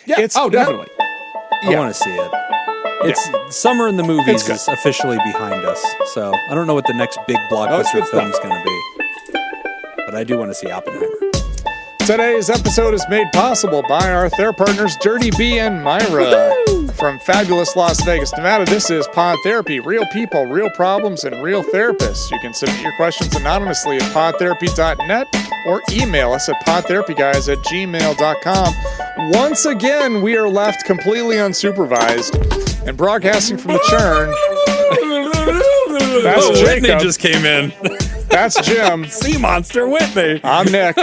Yeah. Definitely. I want to see it. It's summer in the movies is officially behind us, so I don't know what the next big blockbuster film is going to be, but I do want to see Oppenheimer. Today's episode is made possible by our therapy partners, Dirty B and Myra. From fabulous Las Vegas, Nevada, this is Pod Therapy. Real people, real problems, and real therapists. You can submit your questions anonymously at podtherapy.net or email us at podtherapyguys@gmail.com. Once again, we are left completely unsupervised and broadcasting from the churn. That's Jacob. Whitney just came in. That's Jim. Sea monster Whitney. I'm Nick.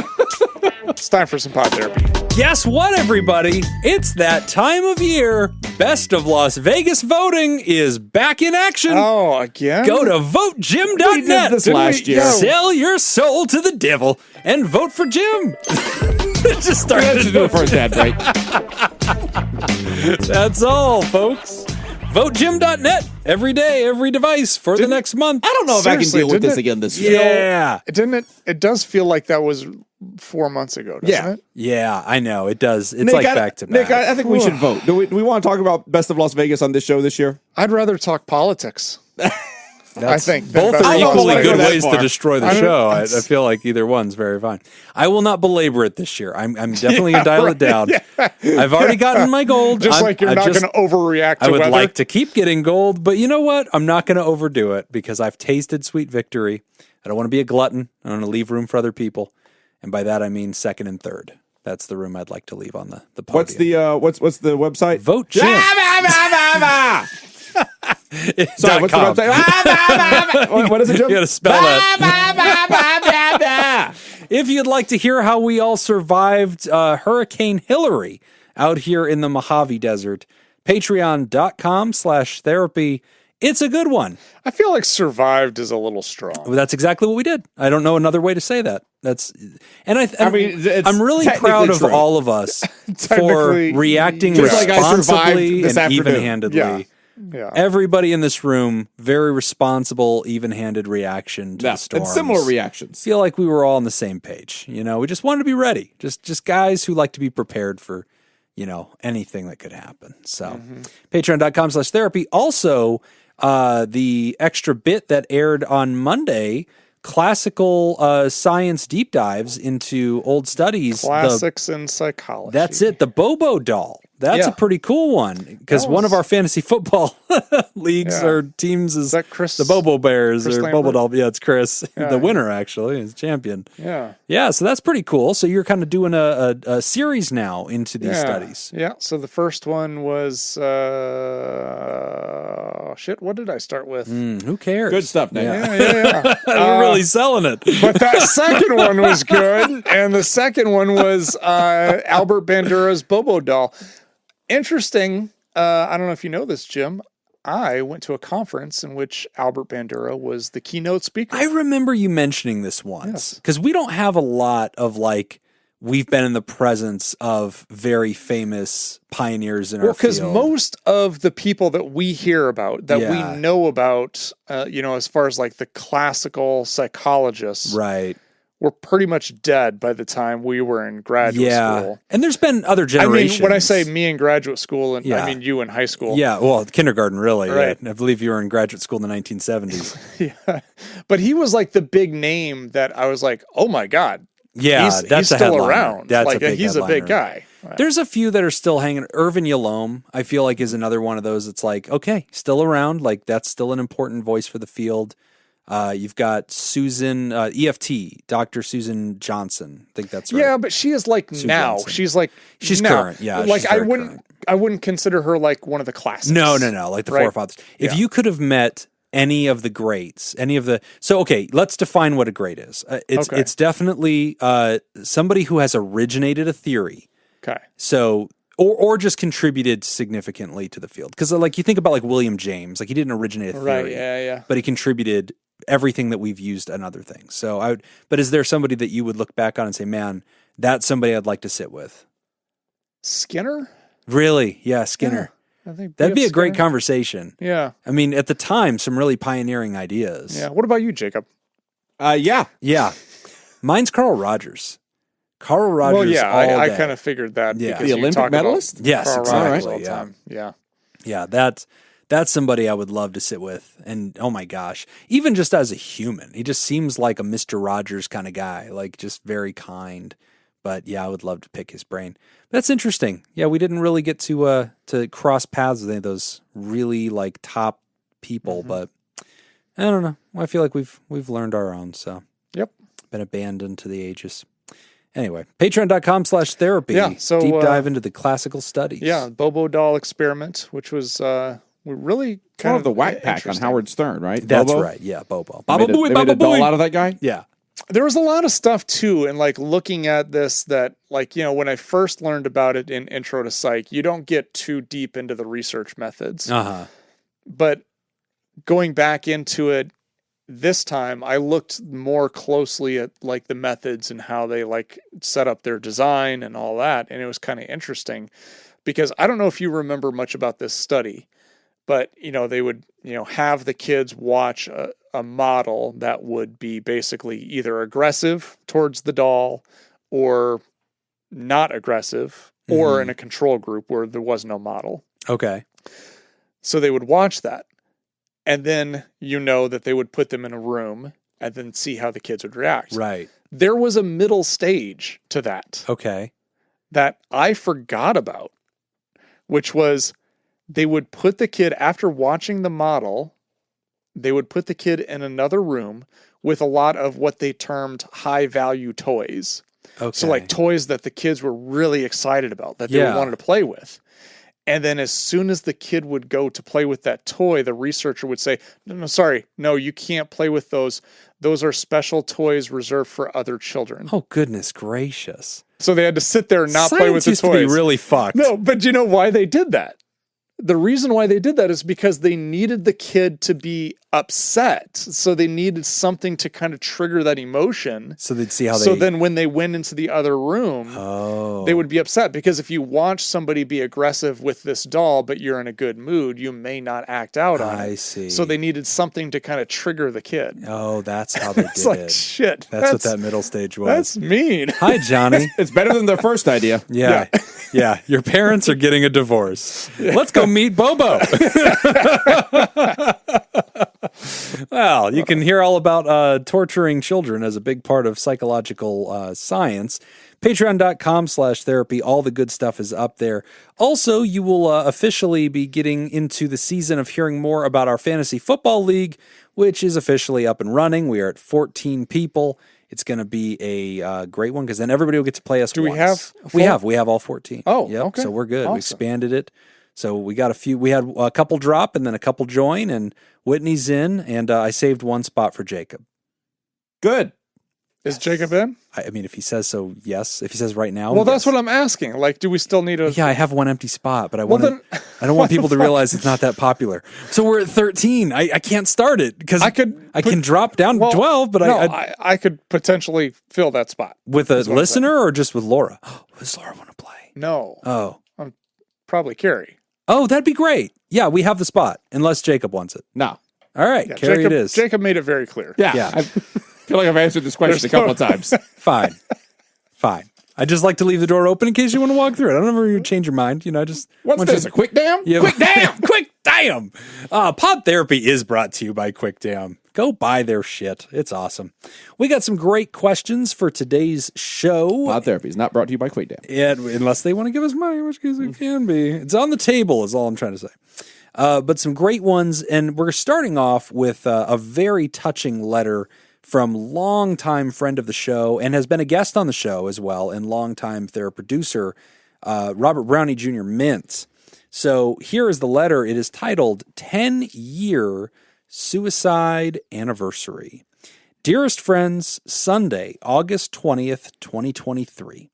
It's time for some Pod Therapy. Guess what, everybody? It's that time of year. Best of Las Vegas voting is back in action. Oh, again? Go to votejim.net. We did this last year. Sell your soul to the devil and vote for Jim. Just started to do it for his dad, right? That's all, folks. VoteJim.net every day, every device for the next month. I don't know if I can deal with this again this year. Yeah. It does feel like that was 4 months ago, doesn't it? Yeah, I know. It does. It's Nick, back to back. Nick, I think we should vote. Do we want to talk about Best of Las Vegas on this show this year? I'd rather talk politics. I think. Both than are Best of equally Las good Vegas. ways to destroy the show. I feel like either one's very fine. I will not belabor it this year. I'm definitely going to dial it down. I've already gotten my gold. Just like you're not going to overreact to I would weather. like to keep getting gold, but you know what? I'm not going to overdo it because I've tasted sweet victory. I don't want to be a glutton. I want to leave room for other people. And by that, I mean second and third. That's the room I'd like to leave on the podium. What's the website? Vote Jim. Sorry, what's the website? What is it, Jim? You got to spell that. If you'd like to hear how we all survived Hurricane Hillary out here in the Mojave Desert, patreon.com/therapy. It's a good one. I feel like survived is a little strong. Well, that's exactly what we did. I don't know another way to say that. I'm really proud of all of us for reacting responsibly and even-handedly. Yeah. Everybody in this room, very responsible, even-handed reaction to the storms. And similar reactions. Feel like we were all on the same page. You know, we just wanted to be ready. Just guys who like to be prepared for, anything that could happen. So, patreon.com/therapy. Also, the extra bit that aired on Monday, classical science deep dives into old studies. Classics in psychology. That's it. The Bobo doll. That's a pretty cool one because one of our fantasy football leagues or teams is that Chris, the Bobo Bears Chris or Lambert? Bobo doll. Yeah, it's Chris, the winner actually, is champion. Yeah. So that's pretty cool. So you're kind of doing a series now into these studies. Yeah. So the first one was what did I start with? Who cares? Good stuff, Nick. Yeah. We're really selling it. But that second one was good, and the second one was Albert Bandura's Bobo doll. Interesting. I don't know if you know this, Jim. I went to a conference in which Albert Bandura was the keynote speaker. I remember you mentioning this once because we don't have a lot of we've been in the presence of very famous pioneers in our field. Because most of the people that we hear about, that we know about, as far as the classical psychologists, right, were pretty much dead by the time we were in graduate school. And there's been other generations. I mean, when I say me in graduate school, and I mean you in high school. Yeah, well, kindergarten, really. Right. Yeah. I believe you were in graduate school in the 1970s. Yeah. But he was the big name that I was like, oh my God. Yeah, he's still around. That's he's a big guy. There's a few that are still hanging. Irvin Yalom, I feel like, is another one of those. It's okay, still around. That's still an important voice for the field. You've got Susan, EFT, Dr. Susan Johnson. I think that's right. Yeah, but she is now. Johnson. She's now. Current. Yeah. I wouldn't consider her one of the classics. No. Like the forefathers. If you could have met any of the greats, let's define what a great is. It's definitely somebody who has originated a theory. Okay. So, or just contributed significantly to the field. Because you think about William James, he didn't originate a theory. Right, but he contributed everything that we've used on other things. So but is there somebody that you would look back on and say, man, that's somebody I'd like to sit with? Skinner? Really? Yeah, Skinner. Yeah, I think that'd be a great Skinner. conversation. Yeah. I mean, at the time, some really pioneering ideas. Yeah. What about you, Jacob? Yeah. Mine's Carl Rogers. Carl Rogers. Well, yeah, all I day. kind of figured that. Yeah. Because The you Olympic talk about medalist? Yes, Carl exactly. Rogers all the time. Yeah. Yeah, that's somebody I would love to sit with. And oh my gosh, even just as a human, he just seems like a Mr. Rogers kind of guy, like just very kind. But yeah, I would love to pick his brain. That's interesting. Yeah, we didn't really get to cross paths with any of those really like top people, but I don't know. I feel like we've learned our own, so Yep. been abandoned to the ages. Anyway, patreon.com/therapy. Yeah, so, deep dive into the classical studies. Yeah, Bobo doll experiment, which was really Kind of the whack pack on interesting. Howard Stern, right? That's Bobo? right. Yeah, Bobo. They Baba made a- Booey, they made Baba a doll Booey. out of that guy? Yeah. There was a lot of stuff too, and like looking at this that like, when I first learned about it in Intro to Psych, you don't get too deep into the research methods. Uh-huh. But going back into it this time, I looked more closely at like the methods and how they like set up their design and all that. And it was kind of interesting because I don't know if you remember much about this study, but they would, have the kids watch a model that would be basically either aggressive towards the doll or not aggressive or in a control group where there was no model. Okay. So they would watch that. And then that they would put them in a room and then see how the kids would react. Right. There was a middle stage to that Okay. that I forgot about, which was they would put the kid, after watching the model, they would put the kid in another room with a lot of what they termed high value toys. Okay. So like toys that the kids were really excited about, that they wanted to play with. And then as soon as the kid would go to play with that toy, the researcher would say, no, you can't play with those. Those are special toys reserved for other children. Oh, goodness gracious. So they had to sit there and not play with the Science used to toys. be really fucked. No, but you know why they did that? The reason why they did that is because they needed the kid to be upset. So they needed something to kind of trigger that emotion. So they'd see how So then when they went into the other room, they would be upset. Because if you watch somebody be aggressive with this doll, but you're in a good mood, you may not act out on it. I see. So they needed something to kind of trigger the kid. Oh, that's how they did It's like, it. shit. That's what that middle stage was. That's mean. Hi, Johnny. It's better than their first idea. Yeah. Yeah. Your parents are getting a divorce. Let's go meet Bobo. Well, you can hear all about torturing children as a big part of psychological science. Patreon.com/therapy. All the good stuff is up there. Also, you will officially be getting into the season of hearing more about our fantasy football league, which is officially up and running. We are at 14 people. It's going to be a great one because then everybody will get to play us. Do we once. have? We have all 14. Oh, yep. okay. So we're good. Awesome. We expanded it. So we got a few. We had a couple drop and then a couple join, and Whitney's in, and I saved one spot for Jacob. Good. Is Jacob in? I mean, if he says so, yes. If he says right now, Well, yes. that's what I'm asking. Like, do we still need a... Yeah, I have one empty spot, but I Well, want then- I don't want people to realize it's not that popular. So we're at 13. I can't start it because I can drop down to 12, but I could potentially fill that spot. with a what I'm listener or just with Laura. Does Laura want to play? No. Oh, Probably Carrie. oh, that'd be great. Yeah, we have the spot unless Jacob wants it. No. All right, Yeah, Carrie, Jacob, it is. Jacob made it very clear. Yeah. I feel like I've answered this question a couple of times. Fine. I just like to leave the door open in case you want to walk through it. I don't ever change your mind. Just What's want this, you- a quick damn? Yeah. Quick damn! Quick damn! Pod Therapy is brought to you by Quick Damn. Go buy their shit. It's awesome. We got some great questions for today's show. Pod Therapy is not brought to you by Quick Damn. Unless they want to give us money, which case it can be. It's on the table is all I'm trying to say. But some great ones. And we're starting off with a very touching letter from longtime friend of the show and has been a guest on the show as well, and longtime producer, Robert Brownie Jr. Mintz. So here is the letter. It is titled 10-Year Suicide-Iversery. Dearest friends, Sunday, August 20th, 2023.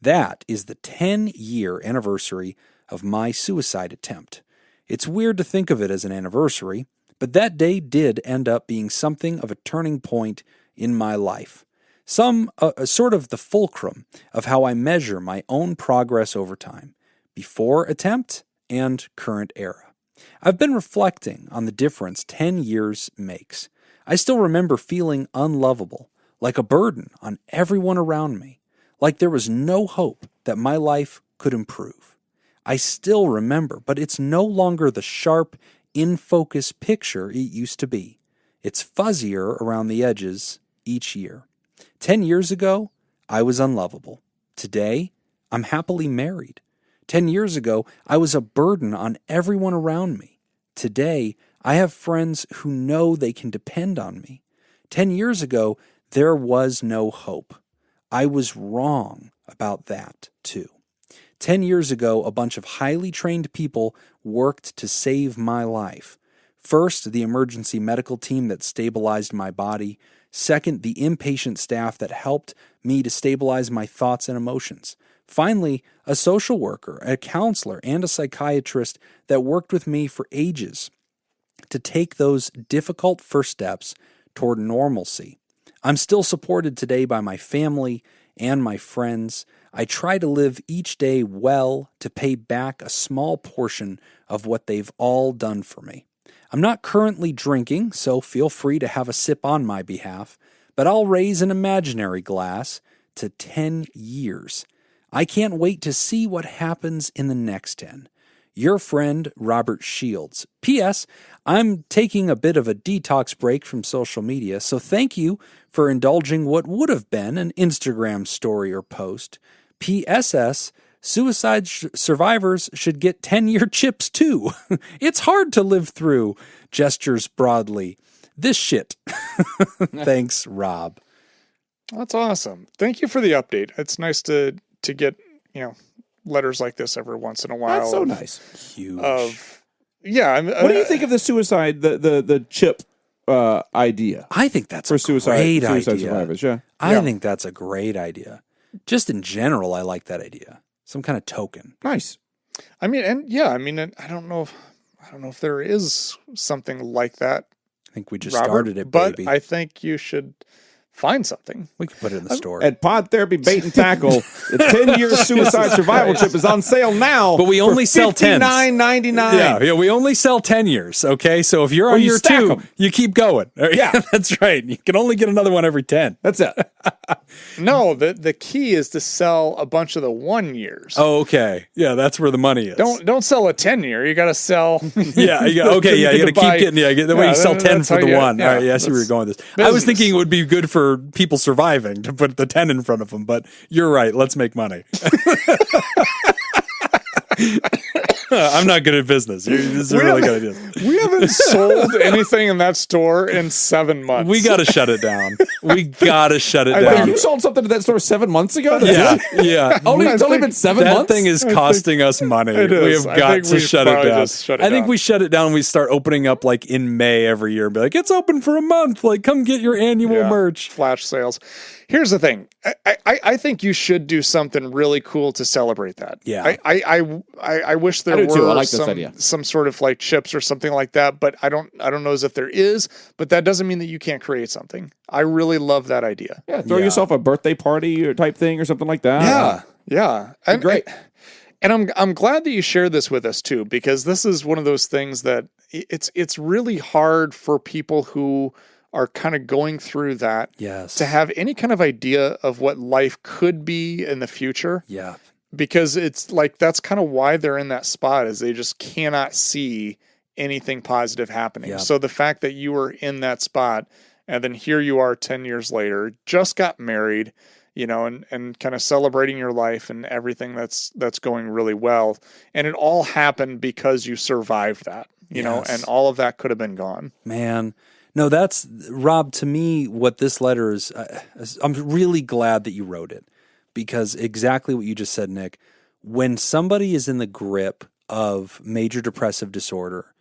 That is the 10-year anniversary of my suicide attempt. It's weird to think of it as an anniversary, but that day did end up being something of a turning point in my life. Sort of the fulcrum of how I measure my own progress over time, before attempt and current era. I've been reflecting on the difference 10 years makes. I still remember feeling unlovable, like a burden on everyone around me, like there was no hope that my life could improve. I still remember, but it's no longer the sharp, in-focus picture it used to be. It's fuzzier around the edges each year. 10 years ago, I was unlovable. Today, I'm happily married. 10 years ago, I was a burden on everyone around me. Today, I have friends who know they can depend on me. 10 years ago, there was no hope. I was wrong about that, too. 10 years ago, a bunch of highly trained people worked to save my life. First, the emergency medical team that stabilized my body. Second, the inpatient staff that helped me to stabilize my thoughts and emotions. Finally, a social worker, a counselor, and a psychiatrist that worked with me for ages to take those difficult first steps toward normalcy. I'm still supported today by my family and my friends. I try to live each day well to pay back a small portion of what they've all done for me. I'm not currently drinking, so feel free to have a sip on my behalf, but I'll raise an imaginary glass to 10 years. I can't wait to see what happens in the next 10. Your friend, Robert Shields. P.S. I'm taking a bit of a detox break from social media, so thank you for indulging what would have been an Instagram story or post. P.S.S. Suicide survivors should get 10-year chips too. It's hard to live through. Gestures broadly. This shit. Thanks, Rob. That's awesome. Thank you for the update. It's nice to get, letters like this every once in a while. That's so nice. Huge. What do you think of the suicide, the chip idea? I think that's for a suicide great idea. survivors, yeah. I think that's a great idea. Just in general, I like that idea. Some kind of token. Nice. I don't know if there is something like that. I think we just Robert, started it, but baby. I think you should find something. We could put it in the store. At Pod Therapy Bait and Tackle, the 10-year suicide survival chip is on sale now. But we only sell 10s. $59.99. Yeah, we only sell 10 years, okay? So if you're on you year stack 2, 'em. you keep going. Yeah. That's right. You can only get another one every 10. That's it. No, the key is to sell a bunch of the 1 years. Oh, okay. Yeah, that's where the money is. Don't sell a 10-year. You got to sell. Yeah, you got to keep getting. Yeah, the way you sell 10 for the one. All right, yeah, I see where you're going with this. I was thinking it would be good for people surviving to put the 10 in front of them, but you're right. Let's make money. I'm not good at business. This is a really good idea. We haven't sold anything in that store in 7 months. We got to shut it down. Wait, you sold something to that store 7 months ago? Yeah. It's only been 7 months? That thing is costing us money. We have got to shut it down. I think we shut it down. We start opening up like in May every year and be like, it's open for a month. Like, come get your annual merch. Flash sales. Here's the thing. I think you should do something really cool to celebrate that. Yeah. I wish there were some sort of like chips or something like that, but I don't know as if there is, but that doesn't mean that you can't create something. I really love that idea. Yeah, throw yourself a birthday party or type thing or something like that. Yeah. And great. And I'm glad that you shared this with us too, because this is one of those things that it's really hard for people who are kind of going through that to have any kind of idea of what life could be in the future. Yeah. Because it's like, that's kind of why they're in that spot, is they just cannot see anything positive happening. Yeah. So the fact that you were in that spot and then here you are 10 years later, just got married, and kind of celebrating your life and everything that's going really well. And it all happened because you survived that, and all of that could have been gone. Man. No, that's, Rob, to me, what this letter is, I'm really glad that you wrote it, because exactly what you just said, Nick, when somebody is in the grip of major depressive disorder,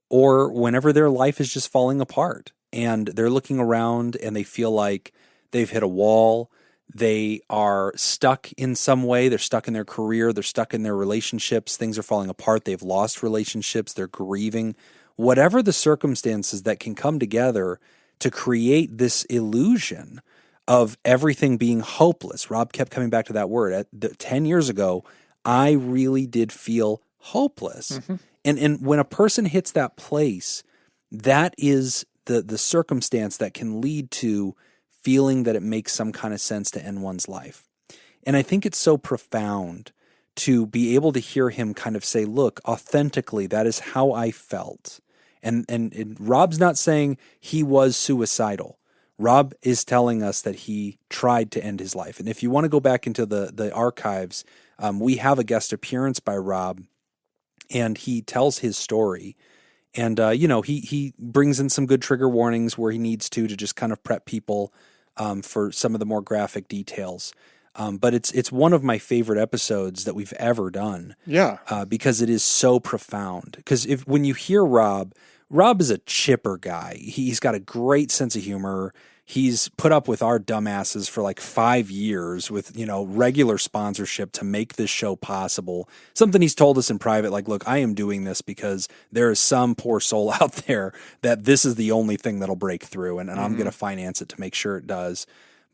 or whenever their life is just falling apart and they're looking around and they feel like they've hit a wall, they are stuck in some way, they're stuck in their career, they're stuck in their relationships, things are falling apart, they've lost relationships, they're grieving, whatever the circumstances that can come together to create this illusion of everything being hopeless. Rob kept coming back to that word. 10 years ago, I really did feel hopeless. Mm-hmm. And when a person hits that place, that is the circumstance that can lead to feeling that it makes some kind of sense to end one's life. And I think it's so profound to be able to hear him kind of say, look, authentically, that is how I felt. And Rob's not saying he was suicidal. Rob is telling us that he tried to end his life. And if you want to go back into the archives, we have a guest appearance by Rob, and he tells his story. And, he brings in some good trigger warnings where he needs to just kind of prep people for some of the more graphic details. But it's one of my favorite episodes that we've ever done. Yeah. Because it is so profound. Because when you hear Rob is a chipper guy. He's got a great sense of humor. He's put up with our dumbasses for like 5 years with, regular sponsorship to make this show possible. Something he's told us in private, like, look, I am doing this because there is some poor soul out there that this is the only thing that'll break through, and I'm going to finance it to make sure it does.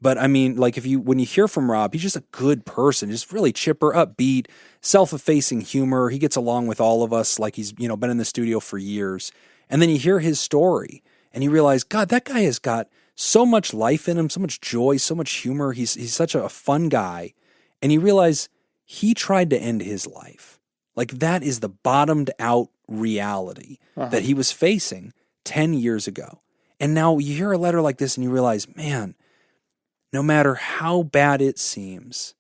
But I mean, like when you hear from Rob, he's just a good person, just really chipper, upbeat, self-effacing humor. He gets along with all of us like he's, been in the studio for years. And then you hear his story and you realize, God, that guy has got so much life in him, so much joy, so much humor. He's such a fun guy. And you realize he tried to end his life. Like that is the bottomed out reality that he was facing 10 years ago. And now you hear a letter like this and you realize, man, no matter how bad it seems,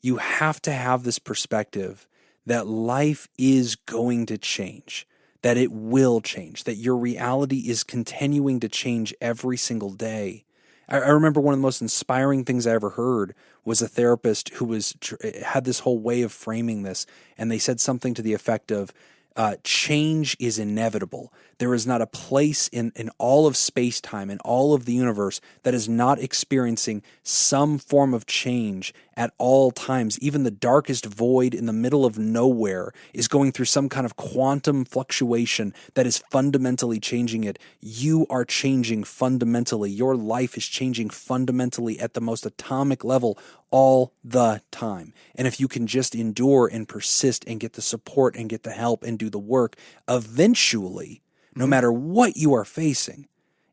you have to have this perspective that life is going to change, that it will change, that your reality is continuing to change every single day. I remember one of the most inspiring things I ever heard was a therapist who had this whole way of framing this, and they said something to the effect of, change is inevitable. There is not a place in all of space-time, in all of the universe, that is not experiencing some form of change at all times. Even the darkest void in the middle of nowhere is going through some kind of quantum fluctuation that is fundamentally changing it. You are changing fundamentally. Your life is changing fundamentally at the most atomic level all the time. And if you can just endure and persist and get the support and get the help and do the work, eventually, no matter what you are facing,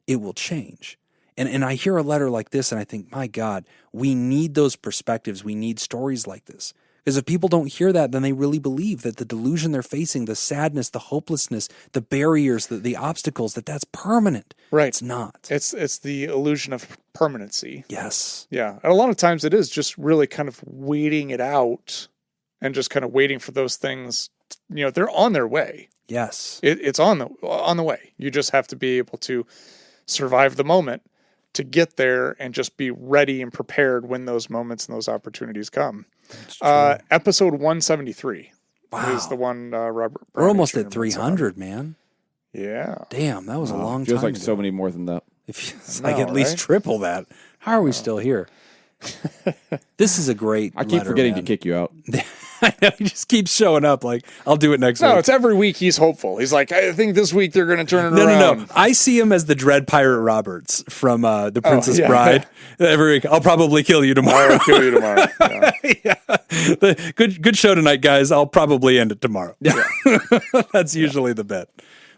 it will change. And I hear a letter like this and I think, my God, we need those perspectives. We need stories like this. Because if people don't hear that, then they really believe that the delusion they're facing, the sadness, the hopelessness, the barriers, the obstacles, that's permanent. Right. It's not. It's the illusion of permanency. Yes. Yeah. And a lot of times it is just really kind of waiting it out and just kind of waiting for those things. They're on their way. Yes. It's on the way. You just have to be able to survive the moment to get there and just be ready and prepared when those moments and those opportunities come. Episode 173 is the one Robert Brown. We're almost at 300, man. Yeah. Damn, that was a long time feels like ago. so many more than that. It feels like at least triple that. How are we still here? This is a great I keep letter, forgetting man. to kick you out. I know, he just keeps showing up like, I'll do it next week. No, it's every week he's hopeful. He's like, I think this week they're going to turn it around. No. I see him as the Dread Pirate Roberts from The Princess Bride. Every week, I'll probably kill you tomorrow. I'll kill you tomorrow. Yeah. Good show tonight, guys. I'll probably end it tomorrow. Yeah. That's usually the bet.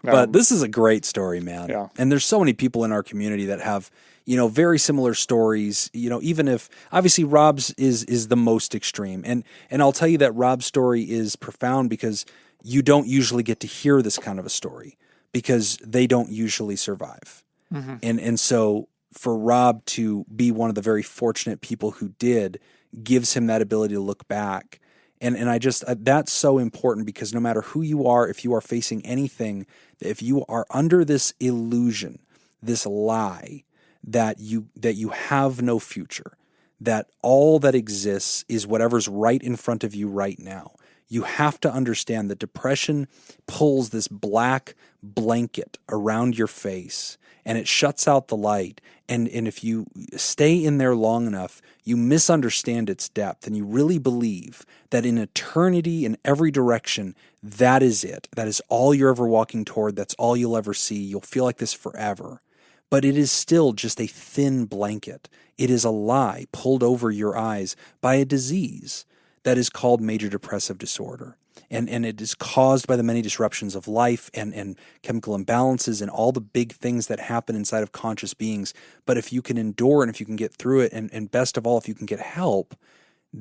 But this is a great story, man. Yeah. And there's so many people in our community that have, very similar stories, even if obviously Rob's is the most extreme. And I'll tell you that Rob's story is profound because you don't usually get to hear this kind of a story because they don't usually survive. Mm-hmm. And so for Rob to be one of the very fortunate people who did gives him that ability to look back. And I just, that's so important because no matter who you are, if you are facing anything, if you are under this illusion, this lie that you have no future, that all that exists is whatever's right in front of you right now, you have to understand that depression pulls this black blanket around your face and it shuts out the light. And if you stay in there long enough, you misunderstand its depth and you really believe that in eternity, in every direction, that is it. That is all you're ever walking toward. That's all you'll ever see. You'll feel like this forever. But it is still just a thin blanket. It is a lie pulled over your eyes by a disease that is called major depressive disorder. And it is caused by the many disruptions of life and chemical imbalances and all the big things that happen inside of conscious beings. But if you can endure and if you can get through it, and best of all, if you can get help,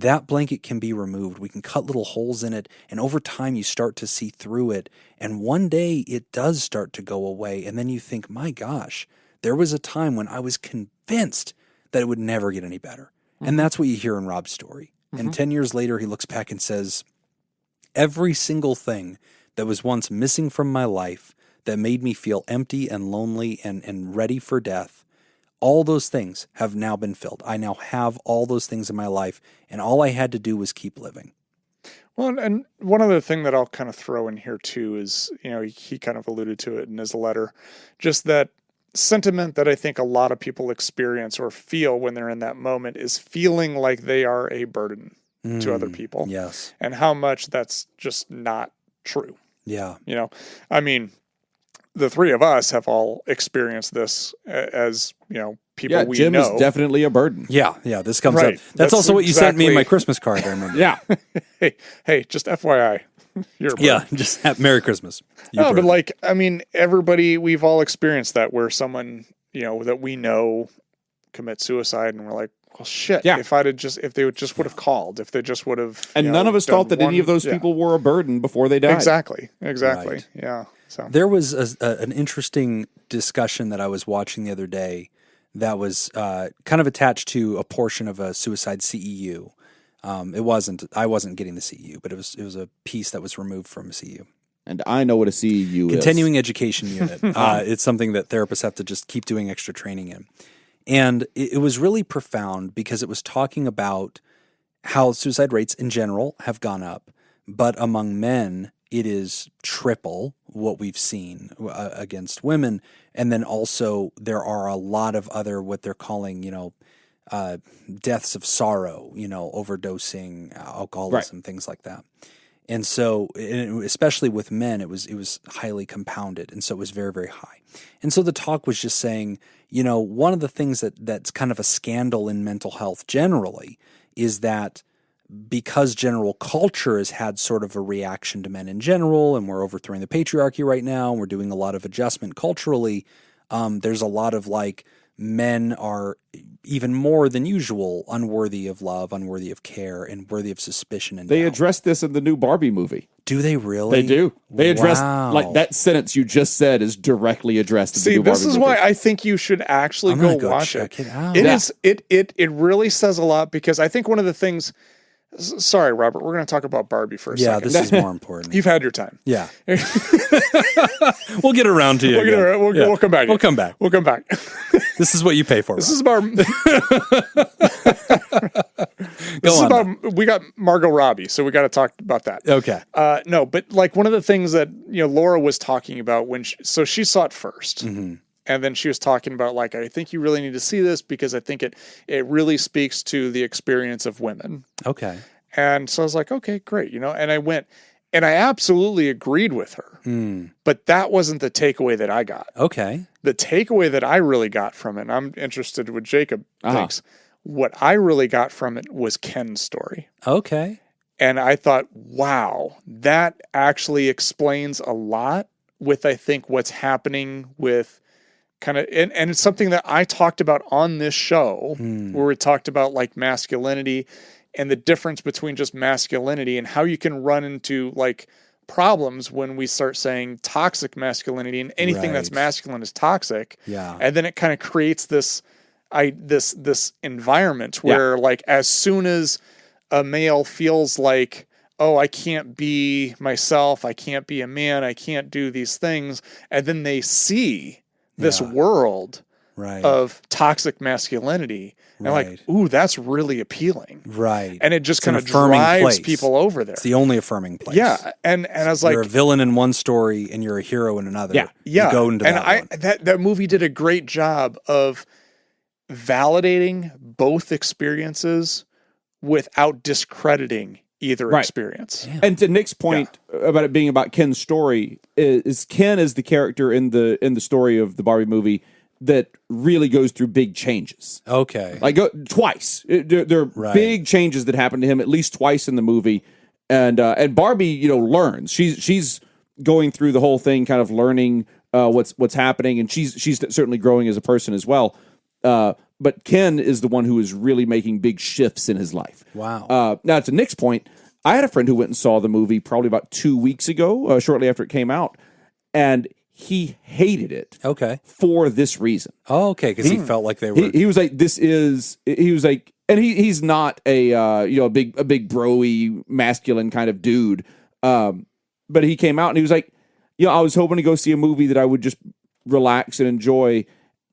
that blanket can be removed. We can cut little holes in it, and over time you start to see through it. And one day it does start to go away, and then you think, my gosh, there was a time when I was convinced that it would never get any better. And that's what you hear in Rob's story. And 10 years later, he looks back and says, every single thing that was once missing from my life that made me feel empty and lonely and ready for death, all those things have now been filled. I now have all those things in my life, and all I had to do was keep living. Well, and one other thing that I'll kind of throw in here too is, he kind of alluded to it in his letter, just that sentiment that I think a lot of people experience or feel when they're in that moment is feeling like they are a burden to other people. Yes. And how much that's just not true. Yeah. I mean, the three of us have all experienced this as, people we Jim know. is definitely a burden. Yeah. This comes Right. up. That's also what you sent me in exactly- my Christmas card, I remember. Yeah. Hey, just FYI. You're a burden. Yeah, just Merry Christmas. No, but everybody, we've all experienced that where someone, that we know commit suicide and we're like, well, shit, Yeah. if they just would have called, if they just would have. And none of us thought that any of those people were a burden before they died. Exactly. Right. Yeah. So There was an interesting discussion that I was watching the other day that was kind of attached to a portion of a suicide CEU. I wasn't getting the CEU, but it was a piece that was removed from a CEU. And I know what a CEU is. Continuing Education Unit. It's something that therapists have to just keep doing extra training in. And it was really profound because it was talking about how suicide rates in general have gone up, but among men, it is triple what we've seen against women. And then also there are a lot of other, what they're calling, deaths of sorrow, overdosing, alcoholism, things like that. And so, especially with men, it was highly compounded. And so it was very, very high. And so the talk was just saying, one of the things that's kind of a scandal in mental health generally is that because general culture has had sort of a reaction to men in general, and we're overthrowing the patriarchy right now, and we're doing a lot of adjustment culturally, there's a lot of men are even more than usual unworthy of love, unworthy of care, and worthy of suspicion. And They doubt. addressed this in the new Barbie movie. Do they really? They do. They addressed Wow. that sentence you just said is directly addressed in the see, new Barbie this is movie. why I think you should actually I'm gonna go watch check it out. It really says a lot because I think one of the things. Sorry, Robert, we're going to talk about Barbie for a Yeah, second. this is more important. You've had your time. Yeah. We'll get around to you. We'll come back. We'll come back. We'll come back. This is what you pay for. This is about. We got Margot Robbie, so we got to talk about that. Okay. No, but one of the things that Laura was talking about when she saw it first, and then she was talking about I think you really need to see this because I think it really speaks to the experience of women. Okay. And so I was like, okay, great, and I went, and I absolutely agreed with her, but that wasn't the takeaway that I got. Okay. The takeaway that I really got from it, and I'm interested what Jacob thinks. What I really got from it was Ken's story. Okay. And I thought, wow, that actually explains a lot with, I think, what's happening with kind of, and it's something that I talked about on this show where we talked about masculinity and the difference between just masculinity and how you can run into problems when we start saying toxic masculinity and anything that's masculine is toxic. Yeah. And then it kind of creates this environment where as soon as a male feels oh, I can't be myself, I can't be a man, I can't do these things, and then they see this world of toxic masculinity, and ooh, that's really appealing. Right. And it just It's kind an of affirming drives place. people over there. It's the only affirming place. Yeah. And I was like, you're a villain in one story and you're a hero in another. yeah. You go into and that one. that movie did a great job of validating both experiences without discrediting either experience. Yeah. And to Nick's point about it being about Ken's story, is Ken is the character in the story of the Barbie movie that really goes through big changes. Okay. Twice. There are big changes that happen to him at least twice in the movie. And Barbie, learns. She's going through the whole thing, kind of learning what's happening, and she's certainly growing as a person as well. but Ken is the one who is really making big shifts in his life. Wow. Now, to Nick's point, I had a friend who went and saw the movie probably about 2 weeks ago, shortly after it came out, and he hated it. Okay. For this reason. Oh, okay, because he felt like they were. He was like, "This is." He was like, and he's not a a big broy masculine kind of dude, but he came out and he was like, I was hoping to go see a movie that I would just relax and enjoy,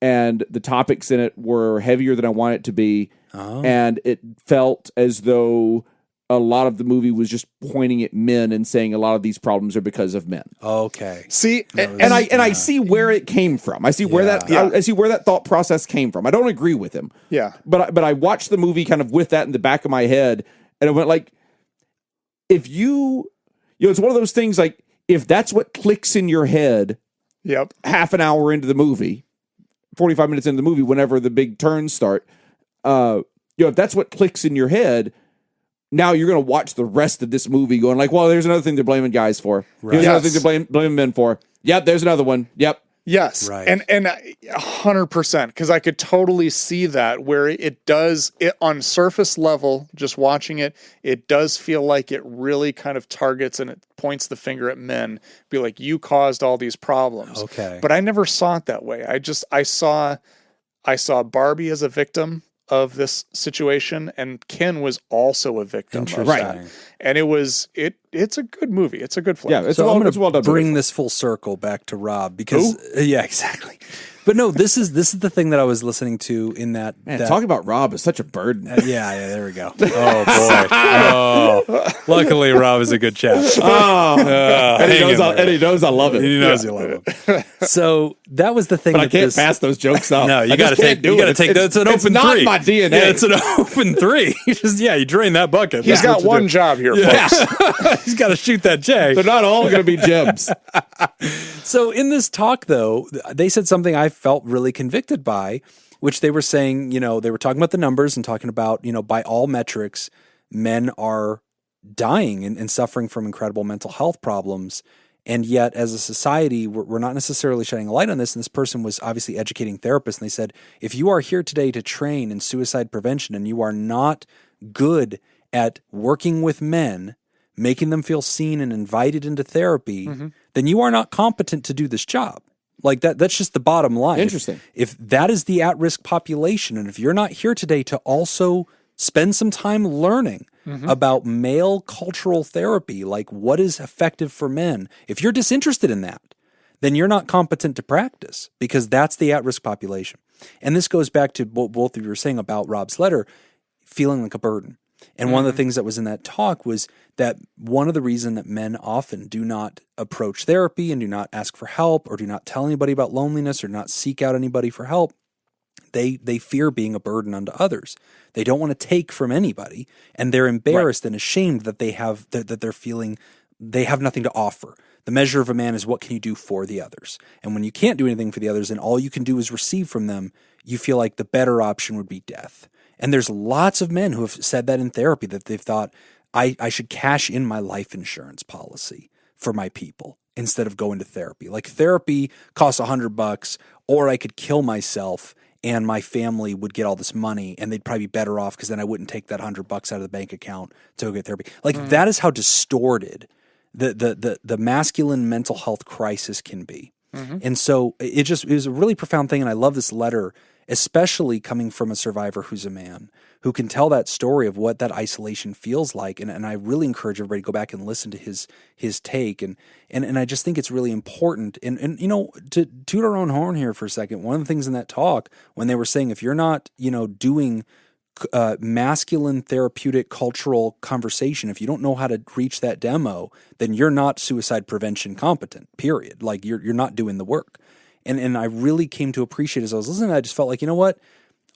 and the topics in it were heavier than I want it to be, and it felt as though a lot of the movie was just pointing at men and saying a lot of these problems are because of men. Okay. See, I see where it came from. I see where I see where that thought process came from. I don't agree with him. Yeah. But I watched the movie kind of with that in the back of my head, and I went like, if it's one of those things like, if that's what clicks in your head, half an hour into the movie, 45 minutes into the movie, whenever the big turns start, if that's what clicks in your head, now you're going to watch the rest of this movie going like, well, there's another thing they're blaming guys for. Right. Here's another thing they're blaming men for. Yep, there's another one. Yep. Yes. Right. And 100%, because I could totally see that where it on surface level, just watching it does feel like it really kind of targets and it points the finger at men, be like, you caused all these problems. Okay. But I never saw it that way. I saw Barbie as a victim of this situation, and Ken was also a victim of that. And it's a good movie. It's a good flick. Yeah, I'm going well to done. bring this full circle back to Rob because yeah, exactly. But no, this is the thing that I was listening to in that. Man, talking about Rob is such a burden. Yeah, there we go. Oh boy. Luckily, Rob is a good chap. And he knows I love it. He knows you love him. So that was the thing. But I can't pass those jokes up. No, you got to take. You got to take. That's an open 3. It's not my DNA. Yeah, it's an open 3. You drain that bucket. He's got one job here, folks. He's got to shoot that J. They're not all going to be gems. So in this talk, though, they said something I felt really convicted by, which they were saying, they were talking about the numbers and talking about, by all metrics, men are dying and suffering from incredible mental health problems. And yet, as a society, we're not necessarily shining a light on this. And this person was obviously educating therapists. And they said, if you are here today to train in suicide prevention and you are not good at working with men, making them feel seen and invited into therapy, then you are not competent to do this job. Like that's just the bottom line. Interesting. If that is the at-risk population, and if you're not here today to also spend some time learning about male cultural therapy, like what is effective for men, if you're disinterested in that, then you're not competent to practice because that's the at-risk population. And this goes back to what both of you were saying about Rob's letter, feeling like a burden. And one of the things that was in that talk was that one of the reasons that men often do not approach therapy and do not ask for help or do not tell anybody about loneliness or not seek out anybody for help, they fear being a burden unto others. They don't want to take from anybody, and they're embarrassed and ashamed that that they're feeling they have nothing to offer. The measure of a man is what can you do for the others. And when you can't do anything for the others and all you can do is receive from them, you feel like the better option would be death. And there's lots of men who have said that in therapy, that they've thought, I should cash in my life insurance policy for my people instead of going to therapy. Like therapy costs $100, or I could kill myself and my family would get all this money and they'd probably be better off because then I wouldn't take that $100 out of the bank account to go get therapy. Like that is how distorted the masculine mental health crisis can be. And so it was a really profound thing. And I love this letter, especially coming from a survivor who's a man who can tell that story of what that isolation feels like. And I really encourage everybody to go back and listen to his take. And I just think it's really important. And to toot our own horn here for a second, one of the things in that talk, when they were saying, if you're not, doing masculine therapeutic cultural conversation, if you don't know how to reach that demo, then you're not suicide prevention competent, period. Like you're not doing the work. And I really came to appreciate as I was listening, I just felt like, you know what?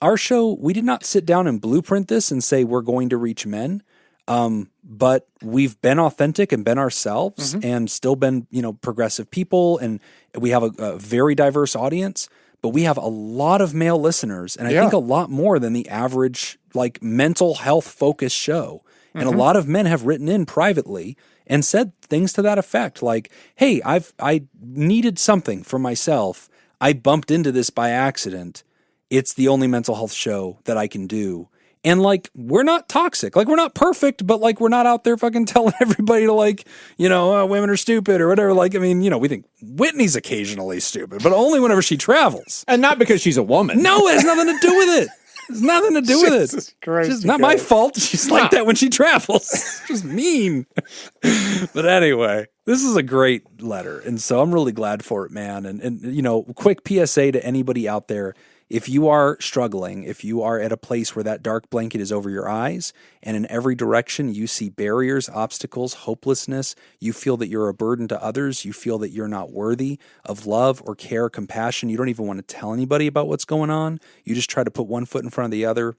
Our show, we did not sit down and blueprint this and say we're going to reach men, but we've been authentic and been ourselves and still been, progressive people. And we have a very diverse audience, but we have a lot of male listeners. And I think a lot more than the average, like mental health focused show. And a lot of men have written in privately and said things to that effect, like, hey, I needed something for myself. I bumped into this by accident, it's the only mental health show that I can do. And like, we're not toxic. Like, we're not perfect, but like, we're not out there fucking telling everybody to like, women are stupid or whatever. Like, I mean, we think Whitney's occasionally stupid, but only whenever she travels. And not because she's a woman. No, it has nothing to do with it. It's nothing to do with it. It's not my fault. She's like that when she travels. Just mean. But anyway, this is a great letter. And so I'm really glad for it, man. And quick PSA to anybody out there. If you are struggling, if you are at a place where that dark blanket is over your eyes and in every direction you see barriers, obstacles, hopelessness, you feel that you're a burden to others, you feel that you're not worthy of love or care, compassion, you don't even want to tell anybody about what's going on, you just try to put one foot in front of the other,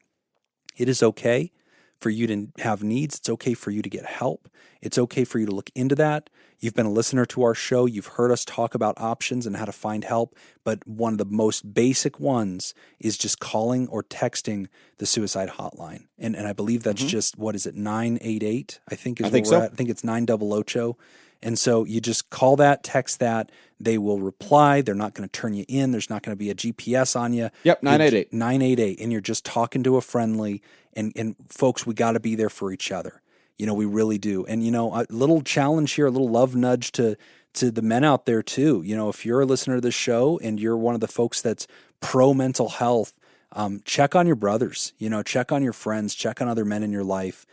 it is okay for you to have needs. It's okay for you to get help. It's okay for you to look into that. You've been a listener to our show. You've heard us talk about options and how to find help. But one of the most basic ones is just calling or texting the suicide hotline. And I believe that's just, 988? I think is where we're at. I think it's 988. And so you just call that, text that. They will reply. They're not going to turn you in. There's not going to be a GPS on you. Yep, 988. 988. And you're just talking to a friendly. And folks, we got to be there for each other. We really do. And, a little challenge here, a little love nudge to the men out there too. If you're a listener to this show and you're one of the folks that's pro mental health, check on your brothers, check on your friends, check on other men in your life,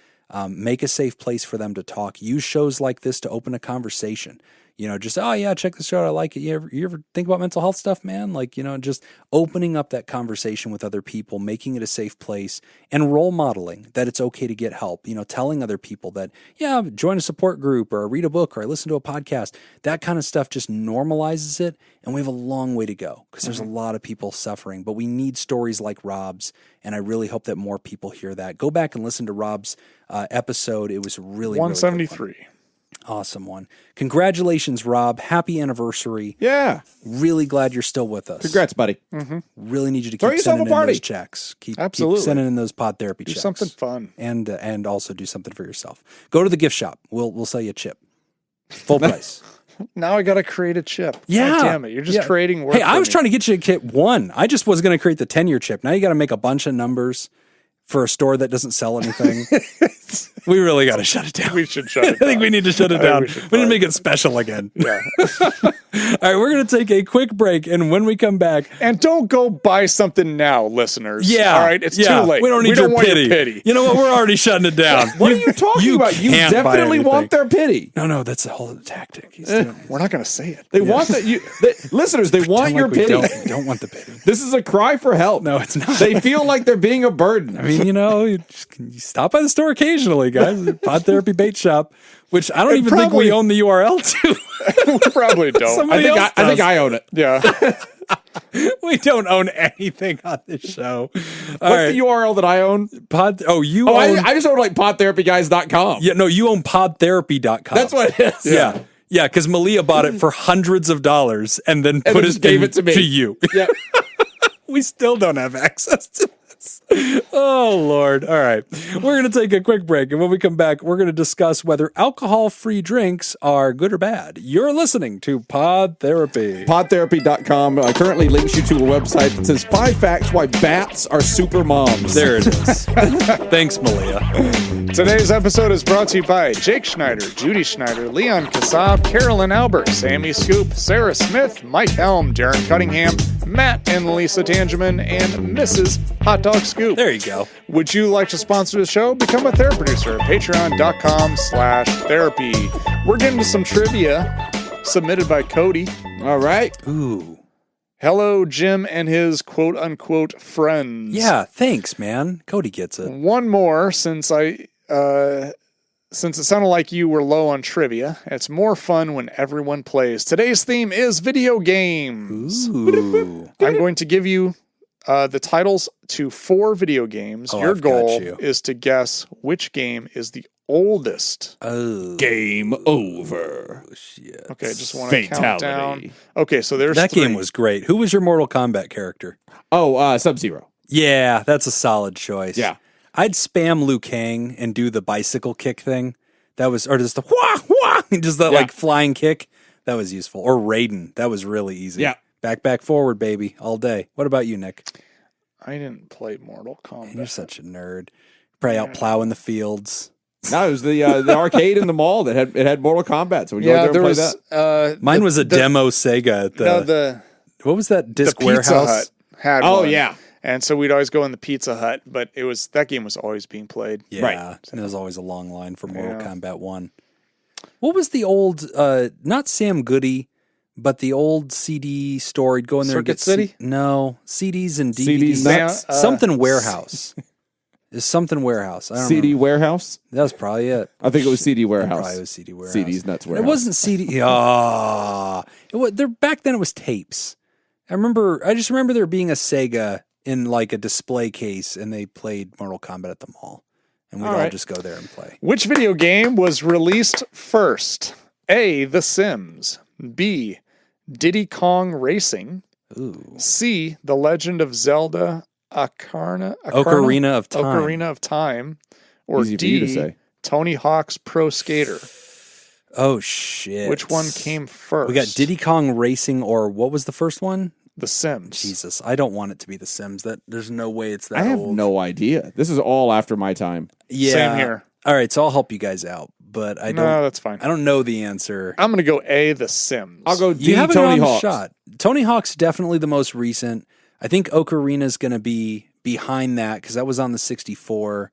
make a safe place for them to talk. Use shows like this to open a conversation. Just, oh yeah, check this out. I like it. You ever think about mental health stuff, man? Like, just opening up that conversation with other people, making it a safe place and role modeling that it's okay to get help, telling other people that, yeah, join a support group or read a book or listen to a podcast. That kind of stuff just normalizes it. And we have a long way to go because there's a lot of people suffering, but we need stories like Rob's. And I really hope that more people hear that. Go back and listen to Rob's episode. It was really 173. Really awesome one. Congratulations, Rob. Happy anniversary. Yeah. Really glad you're still with us. Congrats, buddy. Really need you to Throw keep yourself sending a party. in those checks. Keep sending in those pod therapy Do checks. something fun. And also do something for yourself. Go to the gift shop. We'll sell you a chip. Full price. Now I got to create a chip. Yeah. God damn it. You're just creating work. Hey, I was trying to get you a kit 1. I just was going to create the 10-year chip. Now you got to make a bunch of numbers for a store that doesn't sell anything. We really got to shut it down. We should shut it down. I think we need to shut it down. We need to make it special again. Yeah. All right, we're going to take a quick break, and when we come back... And don't go buy something now, listeners. Yeah. All right? It's too late. We don't need your pity. You know what? We're already shutting it down. What are you talking about? You can't buy definitely anything. want their pity. No, that's the whole tactic. We're not going to say it. They want that. Listeners, they want your pity. We don't want the pity. This is a cry for help. No, it's not. They feel like they're being a burden. I mean, you stop by the store occasionally, guys. Pod Therapy Bait Shop, which I don't even think we own the URL to. We probably don't. I think I own it. Yeah. We don't own anything on this show. What's the URL that I own? You own... I just own like PodTherapyGuys.com. Yeah, no, you own PodTherapy.com. That's what it is. Yeah. Yeah, because Malia bought it for hundreds of dollars and then gave it to me. To you. Yeah. We still don't have access to this. Oh, Lord. All right. We're going to take a quick break. And when we come back, we're going to discuss whether alcohol-free drinks are good or bad. You're listening to Pod Therapy. PodTherapy.com currently links you to a website that says 5 facts why bats are super moms. There it is. Thanks, Malia. Today's episode is brought to you by Jake Schneider, Judy Schneider, Leon Kasab, Carolyn Albert, Sammy Scoop, Sarah Smith, Mike Helm, Darren Cunningham, Matt and Lisa Tangeman, and Mrs. Hot Dog Scoop. There you go. Would you like to sponsor the show? Become a therapy producer at patreon.com/therapy. We're getting to some trivia submitted by Cody. All right. Ooh. Hello, Jim and his quote-unquote friends. Yeah, thanks, man. Cody gets it. One more, since it sounded like you were low on trivia. It's more fun when everyone plays. Today's theme is video games. Ooh. I'm going to give you the titles to 4 video games. Your goal is to guess which game is the oldest. Oh. Game over. Shit. Okay, just want to count down. Okay, so there's that 3. game was great. Who was your Mortal Kombat character? Oh, Sub-Zero. Yeah, that's a solid choice. Yeah. I'd spam Liu Kang and do the bicycle kick thing. That was, or just the wah, wah, just the like flying kick. That was useful. Or Raiden. That was really easy. Yeah. Back, forward, baby, all day. What about you, Nick? I didn't play Mortal Kombat. You're such a nerd. Probably out plowing the fields. No, it was the arcade in the mall that had Mortal Kombat. So we go Yeah, there there and play was. that. Mine was a demo Sega at the what was that disc Pizza warehouse? Hut had Oh one. yeah, And so we'd always go in the Pizza Hut, but that game was always being played. Yeah, Right. and there was always a long line for Mortal Yeah. Kombat 1. What was the old, not Sam Goody, but the old CD store? He'd go in there and Circuit get City? No, CDs and DVDs. CDs nuts? Something warehouse. It's something warehouse. I don't CD remember. warehouse. That was probably it. I think it was CD warehouse. Probably was CD warehouse. CD's nuts warehouse. It wasn't CD. Ah, back then it was tapes. I just remember there being a Sega in like a display case, and they played Mortal Kombat at the mall, and we'd all just go there and play. Which video game was released first? A. The Sims. B. Diddy Kong Racing. Ooh, C. The Legend of Zelda Ocarina of Time. Or Easy for you to D. say. Tony Hawk's Pro Skater. oh shit! Which one came first? We got Diddy Kong Racing, or what was the first one? The Sims. Jesus, I don't want it to be The Sims. There's no way it's that I have old. no idea. This is all after my time. Yeah, Same here. All right, so I'll help you guys out, but I don't. No, that's fine. I don't know the answer. I'm going to go A. The Sims. I'll go D. You have Tony it on Hawk. shot. Tony Hawk's definitely the most recent. I think Ocarina's going to be behind that because that was on the 64.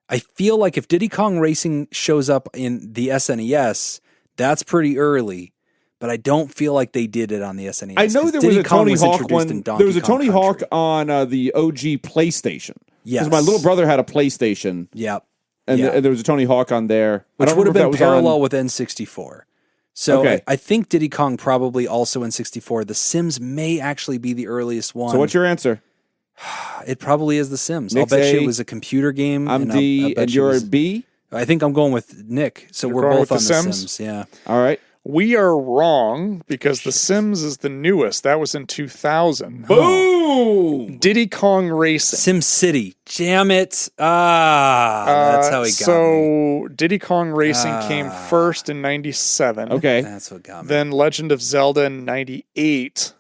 I feel like if Diddy Kong Racing shows up in the SNES, that's pretty early. But I don't feel like they did it on the SNES. I know there was a Tony Hawk one. There was a Tony Hawk on the OG PlayStation. Yes. Because my little brother had a PlayStation. Yep. And there was a Tony Hawk on there. Which would have been parallel with N64. So Okay. I think Diddy Kong probably also N64. The Sims may actually be the earliest one. So what's your answer? It probably is The Sims. Nick's I'll bet you A, it was a computer game. I'm and D, I'll bet and you it you're was- B? I think I'm going with Nick. So You're we're going both on with The The Sims. Sims? Yeah. All right. We are wrong because The Sims is the newest. That was in 2000. Boom! Diddy Kong Racing. Sim City. Damn it. That's how he got me. So Diddy Kong Racing came first in 97. Okay. That's what got me. Then Legend of Zelda in 98.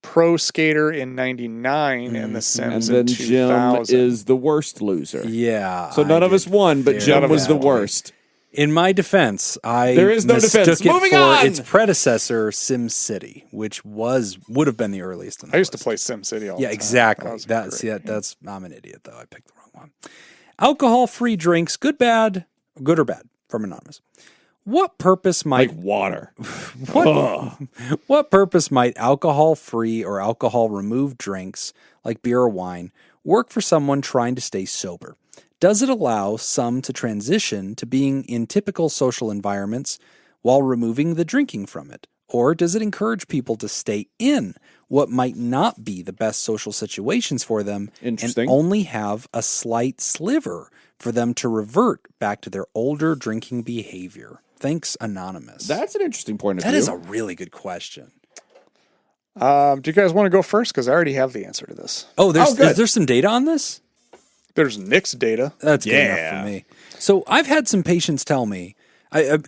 Pro Skater in 99. And The And Sims then in Jim 2000. is the worst loser. Yeah. So none I of us did won, but very Jim was the badly. worst. In my defense, I There is no mistook defense. it Moving for on! its predecessor, Sim City, which would have been the earliest. On the I used to list. play SimCity all the Yeah, time. exactly. That was That's great. that's. I'm an idiot though. I picked the wrong one. Alcohol-free drinks, good or bad, from anonymous. What purpose might Like water. what purpose might alcohol-free or alcohol-removed drinks like beer or wine work for someone trying to stay sober? Does it allow some to transition to being in typical social environments while removing the drinking from it? Or does it encourage people to stay in what might not be the best social situations for them and Interesting. only have a slight sliver for them to revert back to their older drinking behavior? Thanks, Anonymous. That's an interesting point of That view. is a really good question. Do you guys want to go first? Because I already have the answer to this. Oh, good. is there some data on this? There's Nick's data. That's good enough for me. So I've had some patients tell me,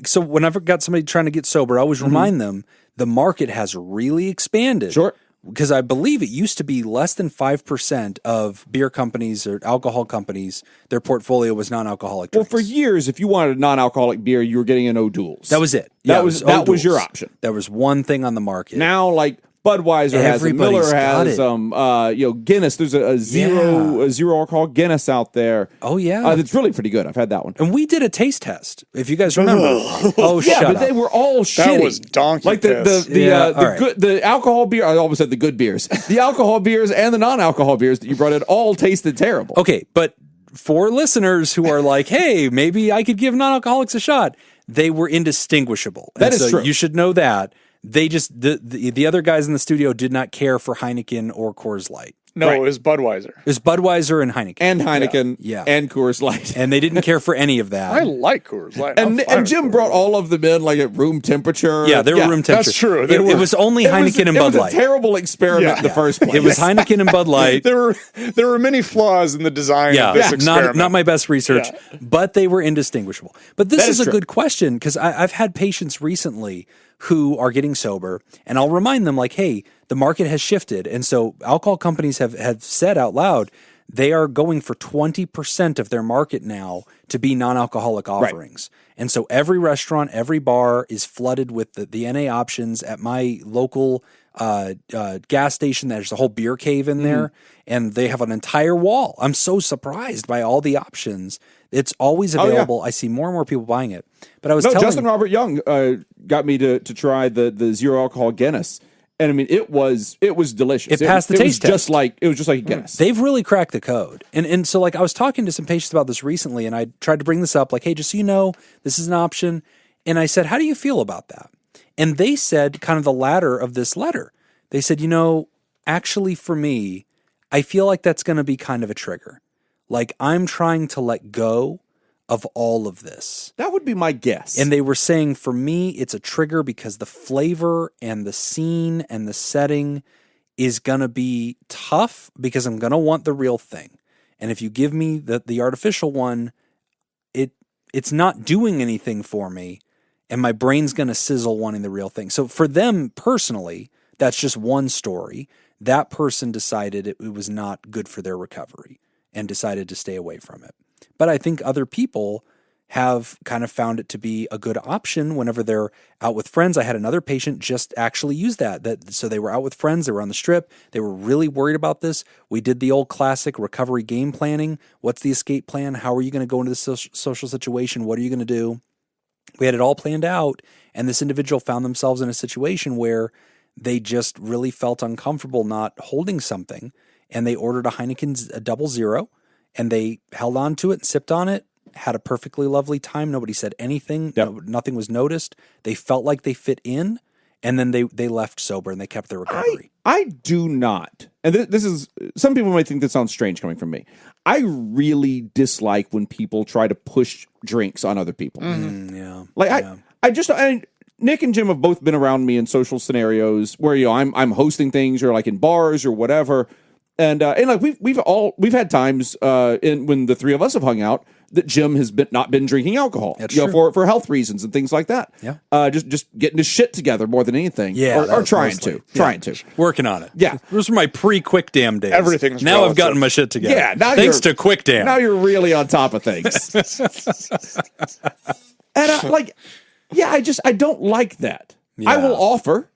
so whenever I've got somebody trying to get sober, I always remind them the market has really expanded. Sure. Because I believe it used to be less than 5% of beer companies or alcohol companies, their portfolio was non-alcoholic Well, drinks. for years, if you wanted a non-alcoholic beer, you were getting an O'Doul's. That was it. That Yeah, was it that was your O'Doul's. option. There was one thing on the market. Now, like Budweiser has it, Everybody's Miller got has it. Guinness. There's a zero alcohol Guinness out there. Oh, yeah. That's really pretty good. I've had that one. And we did a taste test, if you guys remember. Oh, Yeah, shut but up. they were all shitty. That was donkey like piss. all right. the alcohol beer. I almost said the good beers. The alcohol beers and the non-alcohol beers that you brought in all tasted terrible. Okay, but for listeners who are like, hey, maybe I could give non-alcoholics a shot, they were indistinguishable. That And is true. You should know that. They just, the other guys in the studio did not care for Heineken or Coors Light. No, Right. it was Budweiser. It was Budweiser and Heineken. And Heineken, Yeah. and Coors Light. And they didn't care for any of that. I like Coors Light. I'm And fine with Jim Coors brought Light. all of them in like at room temperature. yeah, they were room temperature. that's true. It was only Heineken and it Bud was Light. a terrible experiment Yeah. in the first place. It was Heineken and Bud Light. There were many flaws in the design of this experiment. not my best research, but they were indistinguishable. But this That is is a true. good question because I've had patients recently who are getting sober, and I'll remind them like, hey, the market has shifted. And so alcohol companies have said out loud, they are going for 20% of their market now to be non-alcoholic offerings. Right. And so every restaurant, every bar is flooded with the NA options. At my local gas station, there's a whole beer cave in there, and they have an entire wall. I'm so surprised by all the options. It's always available. I see more and more people buying it. But I was telling Justin Robert Young got me to try the zero alcohol Guinness. And I mean, it was delicious. It passed the taste test. It was just like Guinness. They've really cracked the code. And so like I was talking to some patients about this recently, and I tried to bring this up like, hey, just so you know, this is an option. And I said, how do you feel about that? And they said kind of the latter of this letter. They said, actually for me, I feel like that's going to be kind of a trigger. Like I'm trying to let go of all of this. That would be my guess. And they were saying, for me, it's a trigger because the flavor and the scene and the setting is going to be tough because I'm going to want the real thing. And if you give me the artificial one, it's not doing anything for me, and my brain's going to sizzle wanting the real thing. So for them personally, that's just one story. That person decided it was not good for their recovery and decided to stay away from it. But I think other people have kind of found it to be a good option whenever they're out with friends. I had another patient just actually use that. So they were out with friends, they were on the strip, they were really worried about this. We did the old classic recovery game planning. What's the escape plan? How are you going to go into this social situation? What are you going to do? We had it all planned out, and this individual found themselves in a situation where they just really felt uncomfortable not holding something, and they ordered a Heineken's a 00, and they held on to it and sipped on it, had a perfectly lovely time. Nobody said anything. Yep. Nothing was noticed. They felt like they fit in, and then they left sober, and they kept their recovery. I do not. And this is, some people might think this sounds strange coming from me. I really dislike when people try to push drinks on other people. Yeah. Nick and Jim have both been around me in social scenarios where, I'm hosting things or like in bars or whatever. And like we've had times when the three of us have hung out that Jim has not been drinking alcohol, for health reasons and things like that. Yeah, just getting his shit together more than anything. Yeah, or trying to working on it. Yeah, those were my pre-Quick Damn days. Everything's now relative. I've gotten my shit together. Yeah, now thanks to Quick Damn. Now you're really on top of things. And I don't like that. Yeah. I will offer.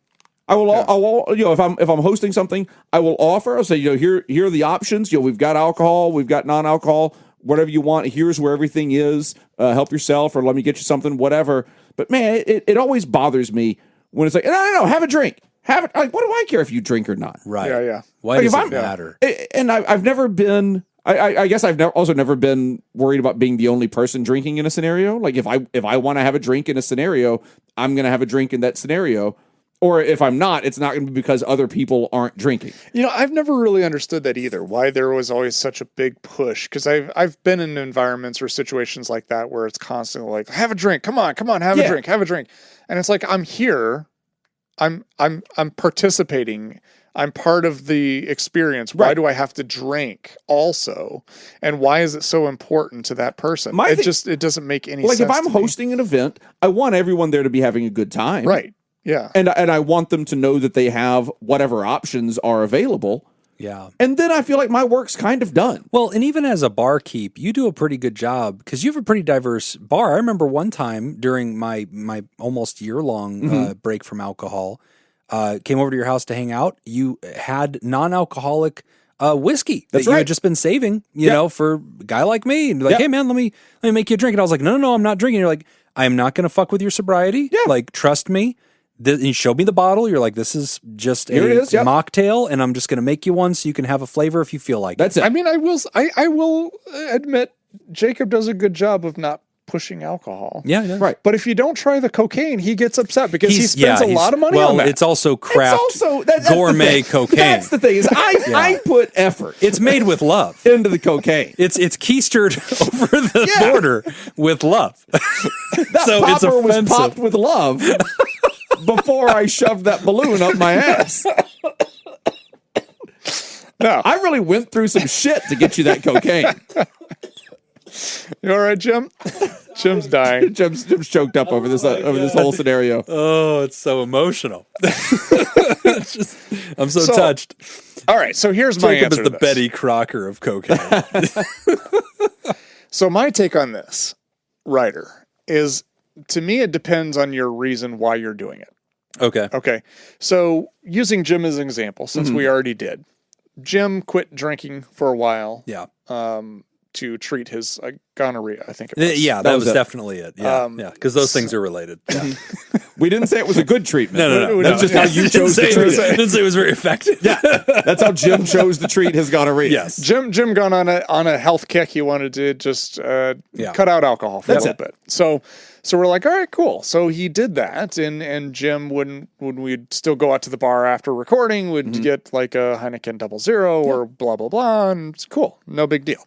I will, if I'm hosting something, I will offer. I'll say, here are the options. We've got alcohol, we've got non-alcohol, whatever you want. Here's where everything is. Help yourself, or let me get you something, whatever. But man, it always bothers me when it's like, no, have a drink. Have it. Like, what do I care if you drink or not? Right. Yeah. Why does it matter? And I've never been. I guess I've also never been worried about being the only person drinking in a scenario. Like if I want to have a drink in a scenario, I'm going to have a drink in that scenario. Or if I'm not, it's not going to be because other people aren't drinking. I've never really understood that either, why there was always such a big push. Because I've been in environments or situations like that where it's constantly like, have a drink, come on, have a drink. And it's like, I'm here, I'm participating, I'm part of the experience. Why do I have to drink also? And why is it so important to that person? It doesn't make any sense. Like if I'm hosting an event, I want everyone there to be having a good time. Right. Yeah. And I want them to know that they have whatever options are available. Yeah. And then I feel like my work's kind of done. Well, and even as a barkeep, you do a pretty good job because you have a pretty diverse bar. I remember one time during my almost year-long break from alcohol, came over to your house to hang out. You had non-alcoholic whiskey that you had just been saving, for a guy like me. And like, hey man, let me make you a drink. And I was like, no, I'm not drinking. And you're like, I am not going to fuck with your sobriety. Yeah. Like, trust me. You showed me the bottle. You're like, this is just a mocktail, and I'm just going to make you one so you can have a flavor if you feel like That's it. I mean, I will admit Jacob does a good job of not pushing alcohol. Yeah, yeah. Right. But if you don't try the cocaine, he gets upset because he spends a lot of money on that. It's also craft that's gourmet cocaine. That's the thing is I put effort. It's made with love into the cocaine. It's keistered over the border with love. That popper was popped with love before I shoved that balloon up my ass. No, I really went through some shit to get you that cocaine. You all right, Jim? Jim's dying. Jim's choked up over this whole scenario. Oh, it's so emotional. I'm so touched. All right, so here's my Jacob answer is the to this. Betty Crocker of cocaine. So my take on this, Ryder, is to me it depends on your reason why you're doing it. Okay. Okay, so using Jim as an example, since we already did, Jim quit drinking for a while. Yeah. To treat his gonorrhea, I think it was. Yeah, that was definitely it. Yeah, yeah, because those things are related. Yeah. We didn't say it was a good treatment. No. That's just how you chose to treat it. Didn't say it was very effective. Yeah, that's how Jim chose to treat his gonorrhea. Yes. Jim gone on a health kick. He wanted to just cut out alcohol for a little bit. So we're like, all right, cool. So he did that, and Jim when we'd still go out to the bar after recording, would get like a Heineken 00 or blah blah blah, and it's cool, no big deal.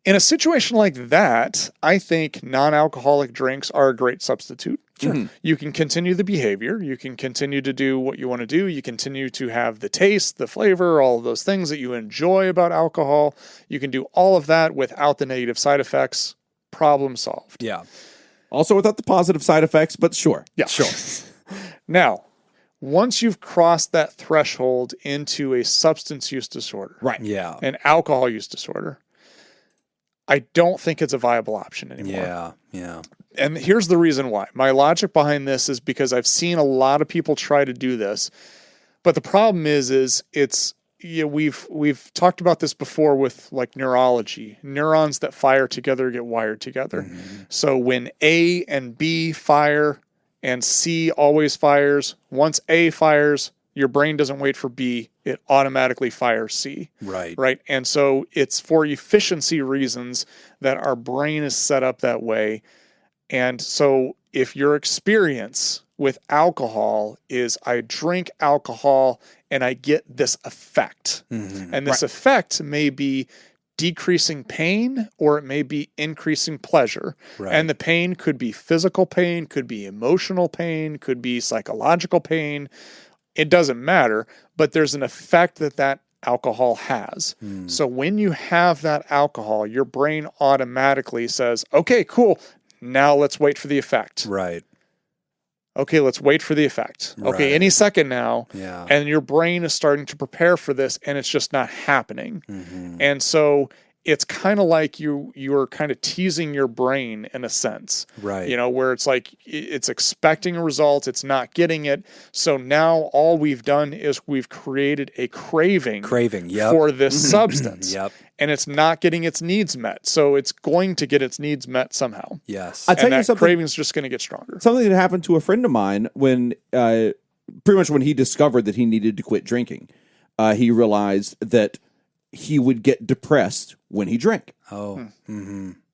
In a situation like that, I think non-alcoholic drinks are a great substitute. Sure. You can continue the behavior. You can continue to do what you want to do. You continue to have the taste, the flavor, all of those things that you enjoy about alcohol. You can do all of that without the negative side effects. Problem solved. Yeah. Also without the positive side effects, but sure. Yeah. Sure. Now, once you've crossed that threshold into a substance use disorder, Right. Yeah. an alcohol use disorder, I don't think it's a viable option anymore. Yeah. And here's the reason why. My logic behind this is because I've seen a lot of people try to do this, but the problem is it's we've talked about this before with like neurology. Neurons that fire together get wired together. So when A and B fire and C always fires, once A fires, your brain doesn't wait for B, it automatically fires C. Right. And so it's for efficiency reasons that our brain is set up that way. And so if your experience with alcohol is I drink alcohol and I get this effect, and this effect may be decreasing pain or it may be increasing pleasure. And the pain could be physical pain, could be emotional pain, could be psychological pain. It doesn't matter, but there's an effect that alcohol has. So when you have that alcohol, your brain automatically says, okay, cool. Now let's wait for the effect. Right. Okay, let's wait for the effect. Okay, any second now. Yeah. And your brain is starting to prepare for this and it's just not happening. And so it's kind of like you're kind of teasing your brain in a sense. Right. You know, where it's like it's expecting a result, it's not getting it. So now all we've done is we've created a craving for this substance. And it's not getting its needs met. So it's going to get its needs met somehow. Yes. I tell you that something. craving's just going to get stronger. Something that happened to a friend of mine when pretty much when he discovered that he needed to quit drinking. He realized that he would get depressed when he drank.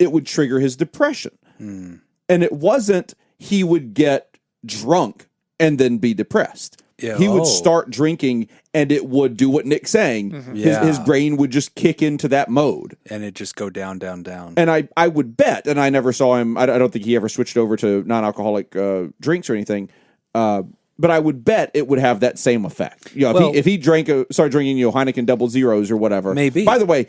It would trigger his depression. And it wasn't he would get drunk and then be depressed. He would start drinking and it would do what Nick's saying. His brain would just kick into that mode. And it just go down, down, down. And I would bet, and I never saw him, I don't think he ever switched over to non-alcoholic drinks or anything, but I would bet it would have that same effect. You know, if he started drinking, Heineken 00s or whatever. Maybe. By the way,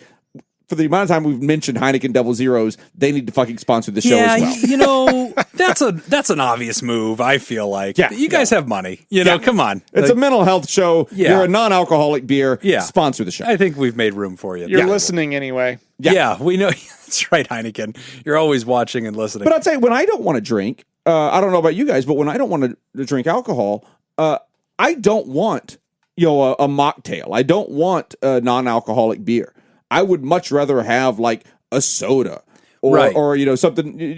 for the amount of time we've mentioned Heineken 00s, they need to fucking sponsor the show as well. You know, that's an obvious move, I feel like. You guys have money. You know, come on. It's a mental health show. You're a non-alcoholic beer. Sponsor the show. I think we've made room for you. You're listening anyway. Yeah, we know. That's right, Heineken. You're always watching and listening. But I'll tell you, when I don't want to drink, I don't know about you guys, but when I don't want to drink alcohol, I don't want, a mocktail. I don't want a non-alcoholic beer. I would much rather have like a soda or something,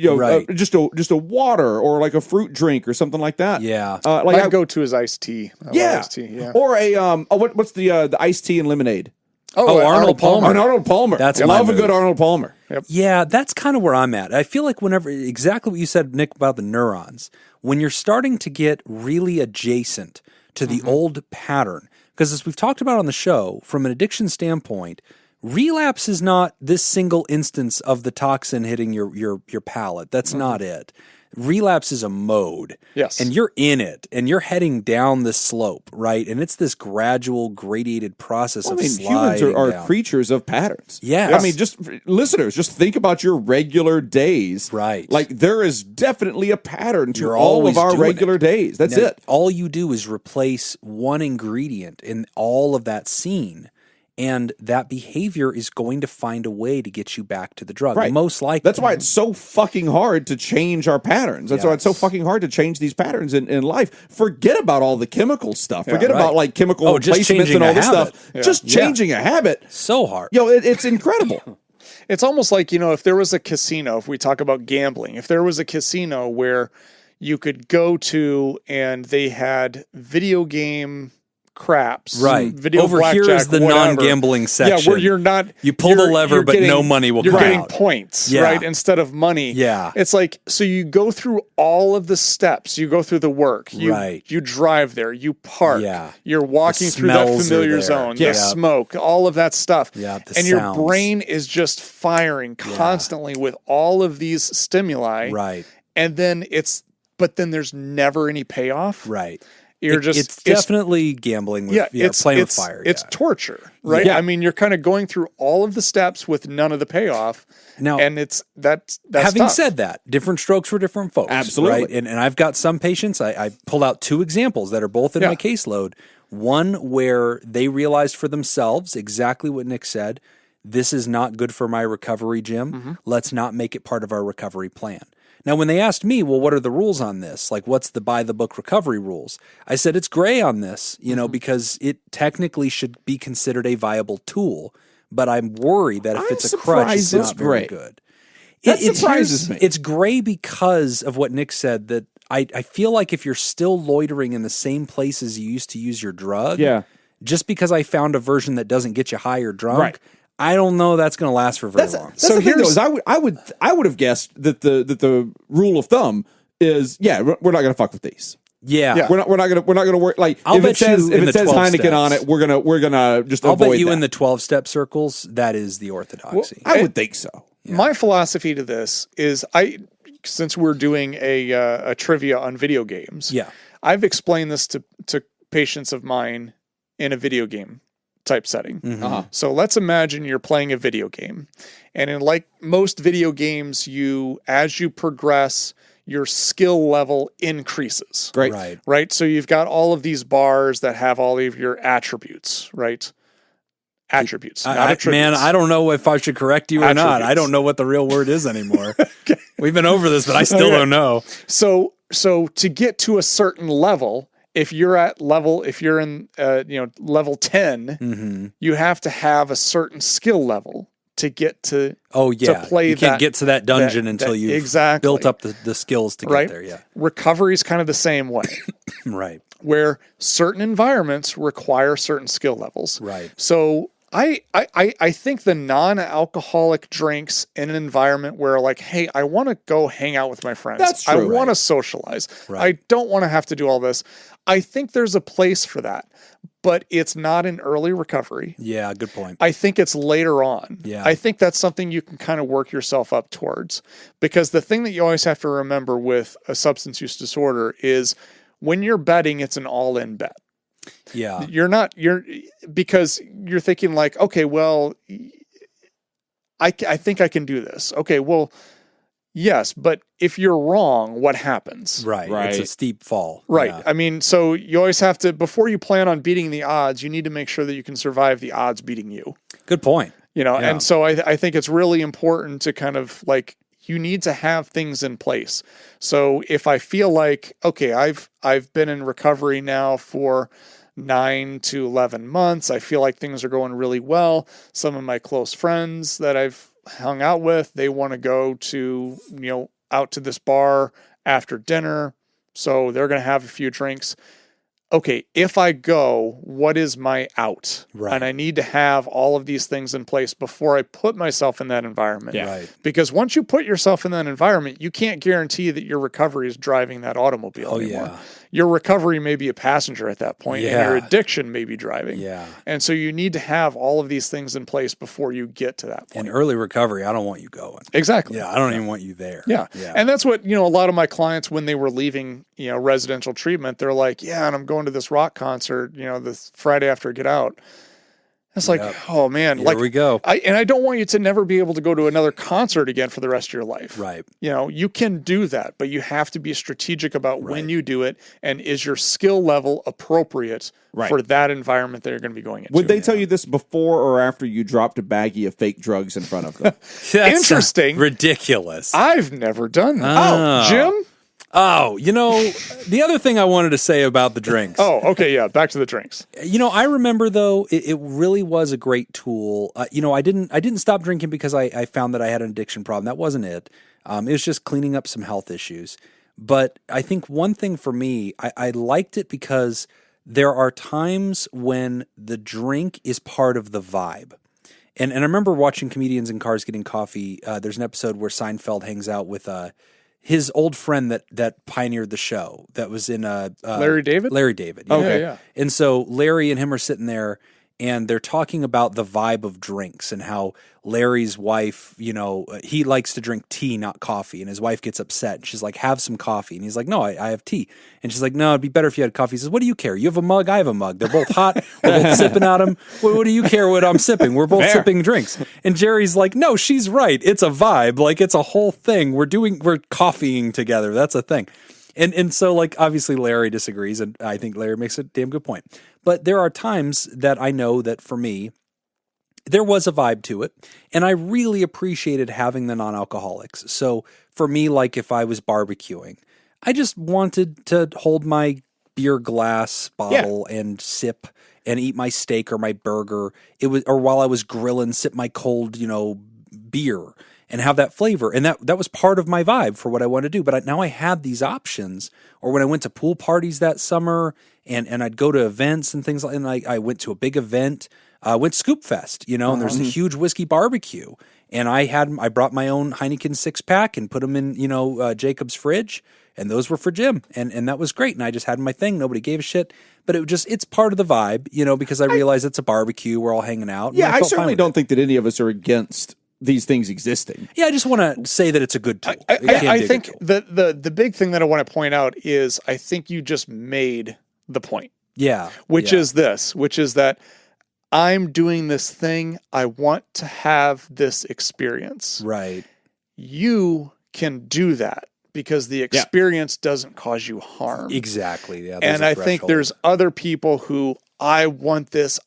just a water or like a fruit drink or something like that. My go-to is iced tea. Iced tea, Or a what's the iced tea and lemonade? Arnold Palmer. Arnold Palmer. That's I my love move. a good Arnold Palmer. Yeah, that's kind of where I'm at. I feel like whenever, exactly what you said, Nick, about the neurons, when you're starting to get really adjacent to the old pattern, because as we've talked about on the show, from an addiction standpoint, relapse is not this single instance of the toxin hitting your palate. That's not it. relapse is a mode. Yes. And you're in it, and you're heading down this slope, right? And it's this gradual, gradated process of sliding humans are down. creatures of patterns. Yes. I mean, just listeners, just think about your regular days. Right. Like there is definitely a pattern to You're all always of our doing regular it. days. That's Now, it. All you do is replace one ingredient in all of that scene, and that behavior is going to find a way to get you back to the drug. Right. Most likely. That's why it's so fucking hard to change our patterns. That's why it's so Yes. fucking hard to change these patterns in life. Forget about all the chemical stuff. Forget about like chemical just replacements changing and all a this habit. stuff. Just changing a habit. So hard. It's incredible. It's almost like, if there was a casino, if we talk about gambling, if there was a casino where you could go to and they had video game craps, Right. video Over here is blackjack, the whatever. non-gambling section. Yeah, where you're not. You pull the you're- lever, you're but no money will You're come getting out. points, Yeah. right, instead of money. Yeah. It's like, so you go through all of the steps. You go through the work. Right. You drive there. You park. Yeah. You're walking The through that smells are familiar there. zone. Yeah. The smoke, all of that stuff. Yeah, the and your sounds. brain is just firing constantly with all of these stimuli. Right. And then but then there's never any payoff. Right. You're It's definitely gambling with, playing with fire. It's torture, right? Yeah. I mean, you're kind of going through all of the steps with none of the payoff. Now, and that's having tough. said that, different strokes for different folks. Absolutely. Right? And I've got some patients, I pulled out two examples that are both in my caseload. One where they realized for themselves exactly what Nick said. This is not good for my recovery, Jim. Mm-hmm. Let's not make it part of our recovery plan. Now, when they asked me, well, what are the rules on this? Like, what's the by the book recovery rules? I said, it's gray on this, because it technically should be considered a viable tool. But I'm worried that if I'm it's a crutch, it's surprised not it's very gray. good. That surprises me. It's gray because of what Nick said, that I feel like if you're still loitering in the same places you used to use your drug, just because I found a version that doesn't get you high or drunk, Right. I don't know that's going to last for very long. So here's I would have guessed that the rule of thumb is we're not going to fuck with these. Yeah. We're not going to work like I'll if bet it says you if in it the says 12 Heineken on steps. it, we're gonna just I'll avoid bet you that. in the 12-step circles, that is the orthodoxy. I would think so. My philosophy to this is since we're doing a trivia on video games, I've explained this to patients of mine in a video game type setting. So let's imagine you're playing a video game, and in like most video games, as you progress, your skill level increases. Great. Right. So you've got all of these bars that have all of your attributes, right? Attributes. Not attributes. Man, I don't know if I should correct you or not. Attributes. I don't know what the real word is anymore. We've been over this, but I still don't know. So to get to a certain level, if you're in level 10, you have to have a certain skill level to get to to play you can't get to that dungeon until you've built up the skills to get there. Yeah. Recovery is kind of the same way. Right. Where certain environments require certain skill levels. Right. So I think the non-alcoholic drinks in an environment where like, hey, I want to go hang out with my friends. That's true, I want to socialize. Right. I don't want to have to do all this. I think there's a place for that, but it's not in early recovery. Yeah, good point. I think it's later on. Yeah. I think that's something you can kind of work yourself up towards, because the thing that you always have to remember with a substance use disorder is when you're betting, it's an all-in bet. Yeah. Because you're thinking like, okay, well, I think I can do this. Okay, well, yes, but if you're wrong, what happens? Right. It's a steep fall. Right. Yeah. I mean, so you always have to, before you plan on beating the odds, you need to make sure that you can survive the odds beating you. Good point. And so I think it's really important to kind of like, you need to have things in place. So if I feel like, okay, I've been in recovery now for 9 to 11 months. I feel like things are going really well. Some of my close friends that I've hung out with, they want to go to, out to this bar after dinner. So they're going to have a few drinks. Okay, if I go, what is my out? Right. And I need to have all of these things in place before I put myself in that environment. Yeah. Right. Because once you put yourself in that environment, you can't guarantee that your recovery is driving that automobile anymore. Yeah. your recovery may be a passenger at that point, and your addiction may be driving. Yeah. And so you need to have all of these things in place before you get to that point. In early recovery, I don't want you going. Exactly. Yeah, I don't even want you there. Yeah. And that's what, a lot of my clients, when they were leaving, residential treatment, they're like, yeah, and I'm going to this rock concert, this Friday after I get out. It's like, oh man, Here we go. I don't want you to never be able to go to another concert again for the rest of your life. Right. You can do that, but you have to be strategic about when you do it, and is your skill level appropriate for that environment that you're going to be going into. Would they tell you this before or after you dropped a baggie of fake drugs in front of them? That's interesting. Ridiculous. I've never done that. Oh, Jim? Oh, the other thing I wanted to say about the drinks. Oh, okay, yeah, back to the drinks. I remember though, it really was a great tool. I didn't stop drinking because I found that I had an addiction problem. That wasn't it. It was just cleaning up some health issues. But I think one thing for me, I liked it because there are times when the drink is part of the vibe. And I remember watching Comedians in Cars Getting Coffee. There's an episode where Seinfeld hangs out with his old friend that pioneered the show, that was in Larry David? Larry David. Okay, yeah. And so Larry and him are sitting there, and they're talking about the vibe of drinks and how Larry's wife, he likes to drink tea, not coffee. And his wife gets upset. And she's like, have some coffee. And he's like, no, I have tea. And she's like, no, it'd be better if you had coffee. He says, what do you care? You have a mug, I have a mug. They're both hot. We're both sipping at them. What do you care what I'm sipping? We're both sipping drinks. And Jerry's like, no, she's right. It's a vibe. Like, it's a whole thing. We're coffeeing together. That's a thing. And so, like, obviously Larry disagrees, and I think Larry makes a damn good point. But there are times that I know that for me, there was a vibe to it, and I really appreciated having the non-alcoholics. So for me, like if I was barbecuing, I just wanted to hold my beer glass bottle and sip and eat my steak or my burger. Or while I was grilling, sip my cold, beer and have that flavor. And that was part of my vibe for what I wanted to do. But now I had these options. Or when I went to pool parties that summer and I'd go to events and things like, and I went to a big event, went Scoop Fest, and there's a huge whiskey barbecue. And I brought my own Heineken 6-pack and put them in, Jacob's fridge. And those were for Jim. And that was great. And I just had my thing. Nobody gave a shit. But it's part of the vibe, because I realized it's a barbecue. We're all hanging out. Yeah, I certainly don't think that any of us are against these things existing. Yeah, I just want to say that it's a good tool. I think the big thing that I want to point out is I think you just made the point. Yeah. Which is that I'm doing this thing. I want to have this experience. Right. You can do that because the experience doesn't cause you harm. Exactly. Yeah. And I think there's other people who I want this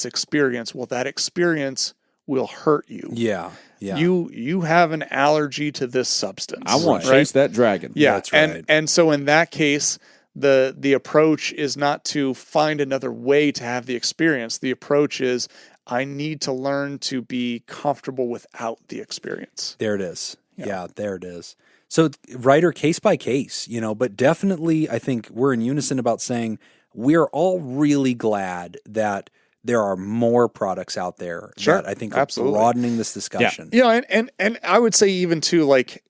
experience. Well, that experience will hurt you. Yeah. Yeah. You have an allergy to this substance. I want to chase that dragon. Yeah. That's right. And so in that case, the approach is not to find another way to have the experience. The approach is I need to learn to be comfortable without the experience. There it is. Yeah, there it is. So writer case by case, but definitely I think we're in unison about saying we're all really glad that there are more products out there that I think are broadening this discussion. Yeah. And I would say even too, like,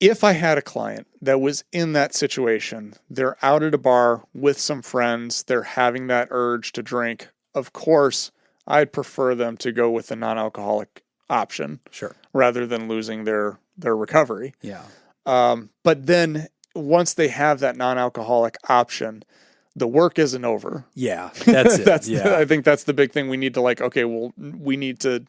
if I had a client that was in that situation, they're out at a bar with some friends, they're having that urge to drink, of course, I'd prefer them to go with the non-alcoholic option. Sure. Rather than losing their recovery. Yeah. But then once they have that non-alcoholic option, the work isn't over. Yeah, that's it. I think that's the big thing. We need to we need to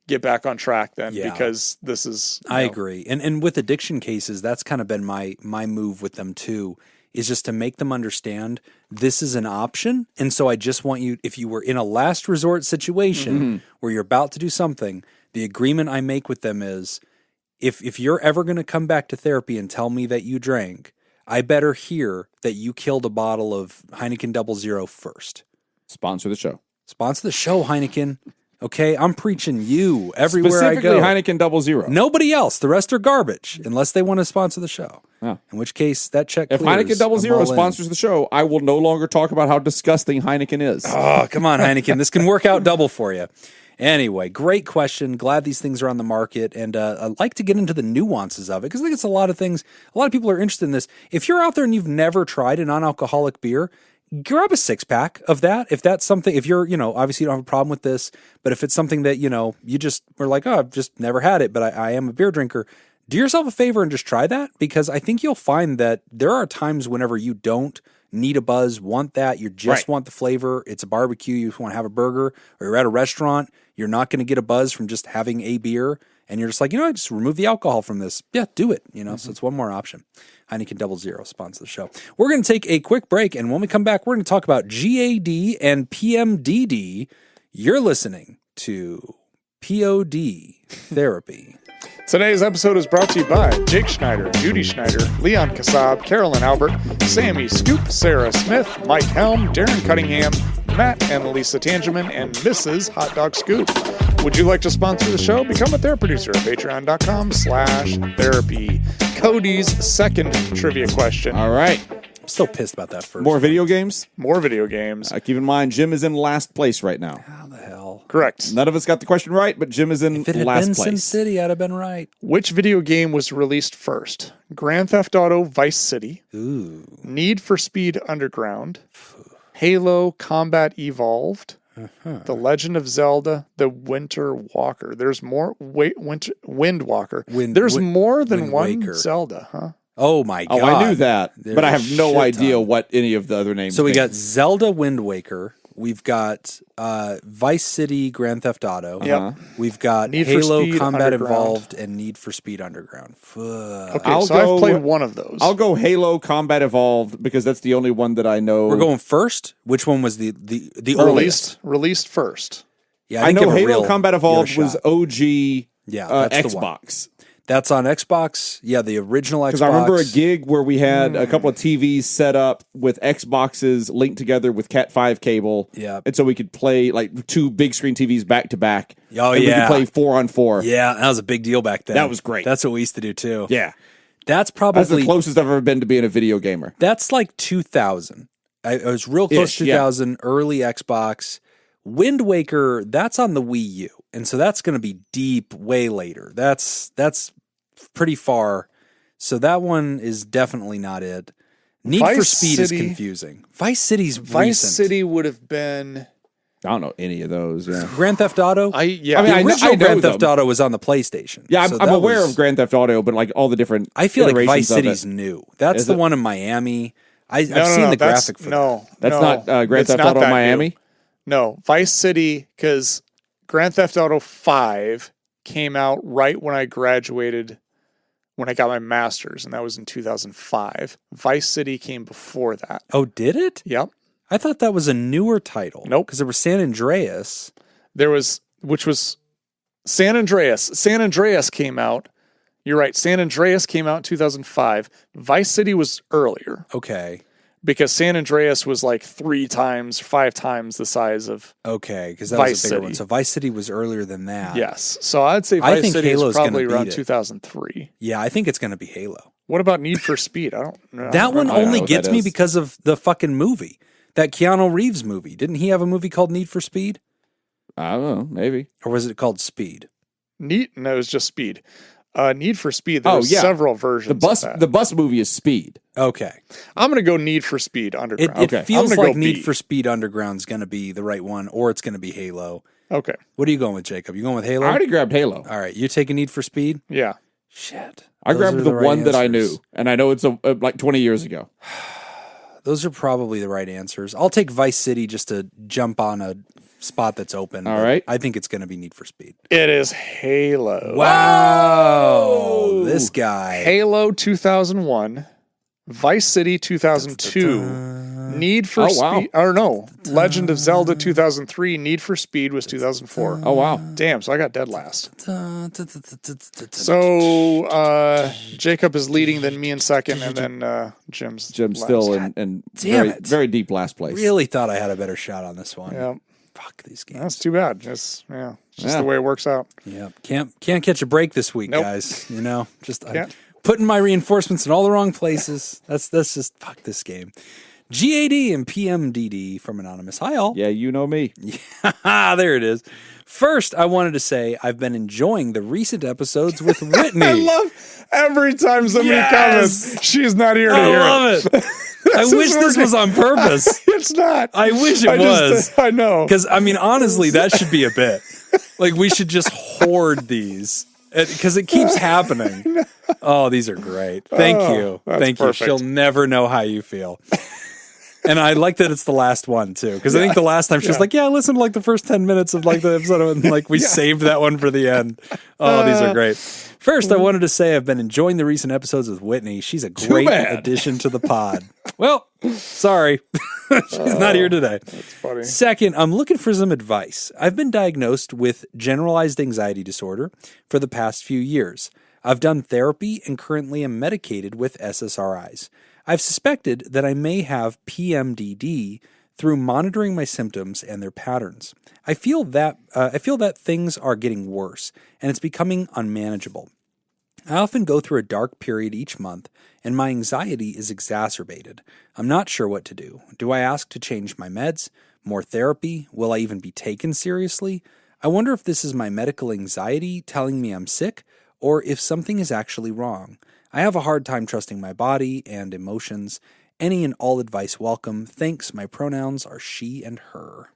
get back on track then because this is... I agree. And with addiction cases, that's kind of been my move with them too, is just to make them understand this is an option. And so I just want you, if you were in a last resort situation where you're about to do something, the agreement I make with them is if you're ever going to come back to therapy and tell me that you drank, I better hear that you killed a bottle of Heineken 00 first. Sponsor the show. Sponsor the show, Heineken. Okay, I'm preaching you everywhere I go. Specifically Heineken 00. Nobody else. The rest are garbage unless they want to sponsor the show. Yeah. In which case, that check If clears. Heineken 00 sponsors the show, I will no longer talk about how disgusting Heineken is. Oh, come on, Heineken. This can work out double for you. Anyway, great question. Glad these things are on the market, and I'd like to get into the nuances of it because I think it's a lot of things. A lot of people are interested in this. If you're out there and you've never tried a non-alcoholic beer, grab a 6-pack of that. If that's something, if you're, obviously you don't have a problem with this, but if it's something that, you just were like, oh, I've just never had it, but I am a beer drinker, do yourself a favor and just try that, because I think you'll find that there are times whenever you don't need a buzz, want that, you just want the flavor, it's a barbecue, you want to have a burger, or you're at a restaurant, you're not going to get a buzz from just having a beer, and you're just like, just remove the alcohol from this. Yeah, do it, so it's one more option. Heineken 00 sponsor the show. We're going to take a quick break, and when we come back, we're going to talk about GAD and PMDD. You're listening to POD Therapy. Today's episode is brought to you by Jake Schneider, Judy Schneider, Leon Kassab, Carolyn Albert, Sammy Scoop, Sarah Smith, Mike Helm, Darren Cunningham, Matt and Lisa Tangeman, and Mrs. Hot Dog Scoop. Would you like to sponsor the show? Become a therapy producer at patreon.com/therapy. Cody's second trivia question. All right. I'm still pissed about that first. More video games? More video games. Keep in mind, Jim is in last place right now. How the hell? Correct. None of us got the question right, but Jim is in If it had last been place. SimCity, I'd have been right. Which video game was released first? Grand Theft Auto Vice City, Ooh. Need for Speed Underground, Halo Combat Evolved, The Legend of Zelda, The Winter Walker. There's more. Wind Walker. There's more than Wind one Waker. Zelda, huh? Oh my God. Oh, I knew that, There's but I a have no shit idea ton. what any of the other names So we mean. got Zelda Wind Waker. We've got Vice City Grand Theft Auto. Yep. We've got Need for Halo Speed Combat Underground. Evolved and Need for Speed Underground. Fuck. Okay, I'll so go- I've played one of those. I'll go Halo Combat Evolved because that's the only one that I know. We're going first. Which one was the oldest? Released first. Yeah, I didn't know give a Halo real- Combat Evolved real was shot. OG Yeah, that's the one. Xbox. That's on Xbox. Yeah, the original Xbox. Because I remember a gig where we had a couple of TVs set up with Xboxes linked together with Cat 5 cable. Yeah. And so we could play like two big screen TVs back to back. Oh, and yeah. we could play 4-on-4. Yeah, that was a big deal back then. That was great. That's what we used to do too. Yeah. That's That's the probably closest I've ever been to being a video gamer. that's like 2000. I was real close Ish, to 2000, early Xbox. Wind Waker, that's on the Wii U. And so that's going to be deep way later. That's pretty far. So that one is definitely not it. Need for Vice Speed is City- confusing. Vice City's Vice recent. City would have been. I don't know any of those. Yeah. Grand Theft Auto. I mean, the I know original Grand them. Theft Auto was on the PlayStation. Yeah, So I'm that aware was- of Grand Theft Auto, but like all the different I feel like Vice iterations of City's it. new. That's Is the it? one in Miami. I've No, seen the that's- graphic for no, That's no, not Grand it's Theft not Auto that new. Miami? No, Vice City, because Grand Theft Auto 5 came out right when I graduated, when I got my master's, and that was in 2005. Vice City came before that. that. Oh, did it? Yep. I thought that was a newer title. Nope. Because there was San Andreas. There was, which was San Andreas. San Andreas came out. You're right. San Andreas came out in 2005. Vice City was earlier Okay. because San Andreas was like 5 times the size of. Okay. Because that Vice was a bigger City. one. So Vice City was earlier than that. Yes. So I'd say I Vice think City Halo's is probably gonna around beat it. 2003. Yeah, I think it's going to be Halo. What about Need for Speed? I don't know. That one I don't know only what gets that me is. because of the fucking movie. That Keanu Reeves movie. Didn't he have a movie called Need for Speed? I don't know, maybe. Or was it called Speed? No, it was just Speed. Need for Speed. There Oh, were yeah. several versions. The bus movie is Speed. Okay. I'm going to go Need for Speed It, Underground. it Okay. feels I'm gonna like go Need B. for Speed Underground is going to be the right one, or it's going to be Halo. Okay. What are you going with, Jacob? You going with Halo? I already grabbed Halo. All right, you taking Need for Speed? Yeah. Shit. I Those grabbed are the right one that I answers. knew, and I know it's like 20 years ago. Those are probably the right answers. I'll take Vice City just to jump on a spot that's open. All but right. I think it's going to be Need for Speed. It is Halo. Wow. This guy. Halo 2001, Vice City 2002, Need for Oh, Speed, wow. or no, Legend of Zelda 2003, Need for Speed was 2004. Oh, wow. Damn, so I got dead last. So Jacob is leading, then me in second, and then Jim's last. Still in damn very, it. very deep last place. Really thought I had a better shot on this one. Yeah, Fuck these games. that's too bad. Just Yeah. the way it works out. Yeah, can't catch a break this week, Nope. guys. You know, just I'm Can't. putting my reinforcements in all the wrong places. That's just fuck this game. GAD and PMDD from Anonymous. Hi, all. Yeah, you know me. There it is. First, I wanted to say I've been enjoying the recent episodes with Whitney. I love every time somebody Yes! comments, she's not here to I hear love it. I is wish this working. was on purpose. It's not. I wish it was. I know. Because, I mean, honestly, that should be a bit. Like, we should just hoard these. Because it keeps happening. Oh, these are great. Thank you. That's Thank you. perfect. She'll never know how you feel. And I like that it's the last one, too. Because I think the last time she was like, yeah, I listened to like the first 10 minutes of like the episode. And like we saved that one for the end. Oh, these are great. First, I wanted to say I've been enjoying the recent episodes with Whitney. She's a great bad. addition to the pod. Well, sorry. She's not here today. That's funny. Second, I'm looking for some advice. I've been diagnosed with generalized anxiety disorder for the past few years. I've done therapy and currently am medicated with SSRIs. I've suspected that I may have PMDD through monitoring my symptoms and their patterns. I feel that things are getting worse and it's becoming unmanageable. I often go through a dark period each month and my anxiety is exacerbated. I'm not sure what to do. Do I ask to change my meds? More therapy? Will I even be taken seriously? I wonder if this is my medical anxiety telling me I'm sick or if something is actually wrong. I have a hard time trusting my body and emotions. Any and all advice welcome. Thanks. My pronouns are she and her.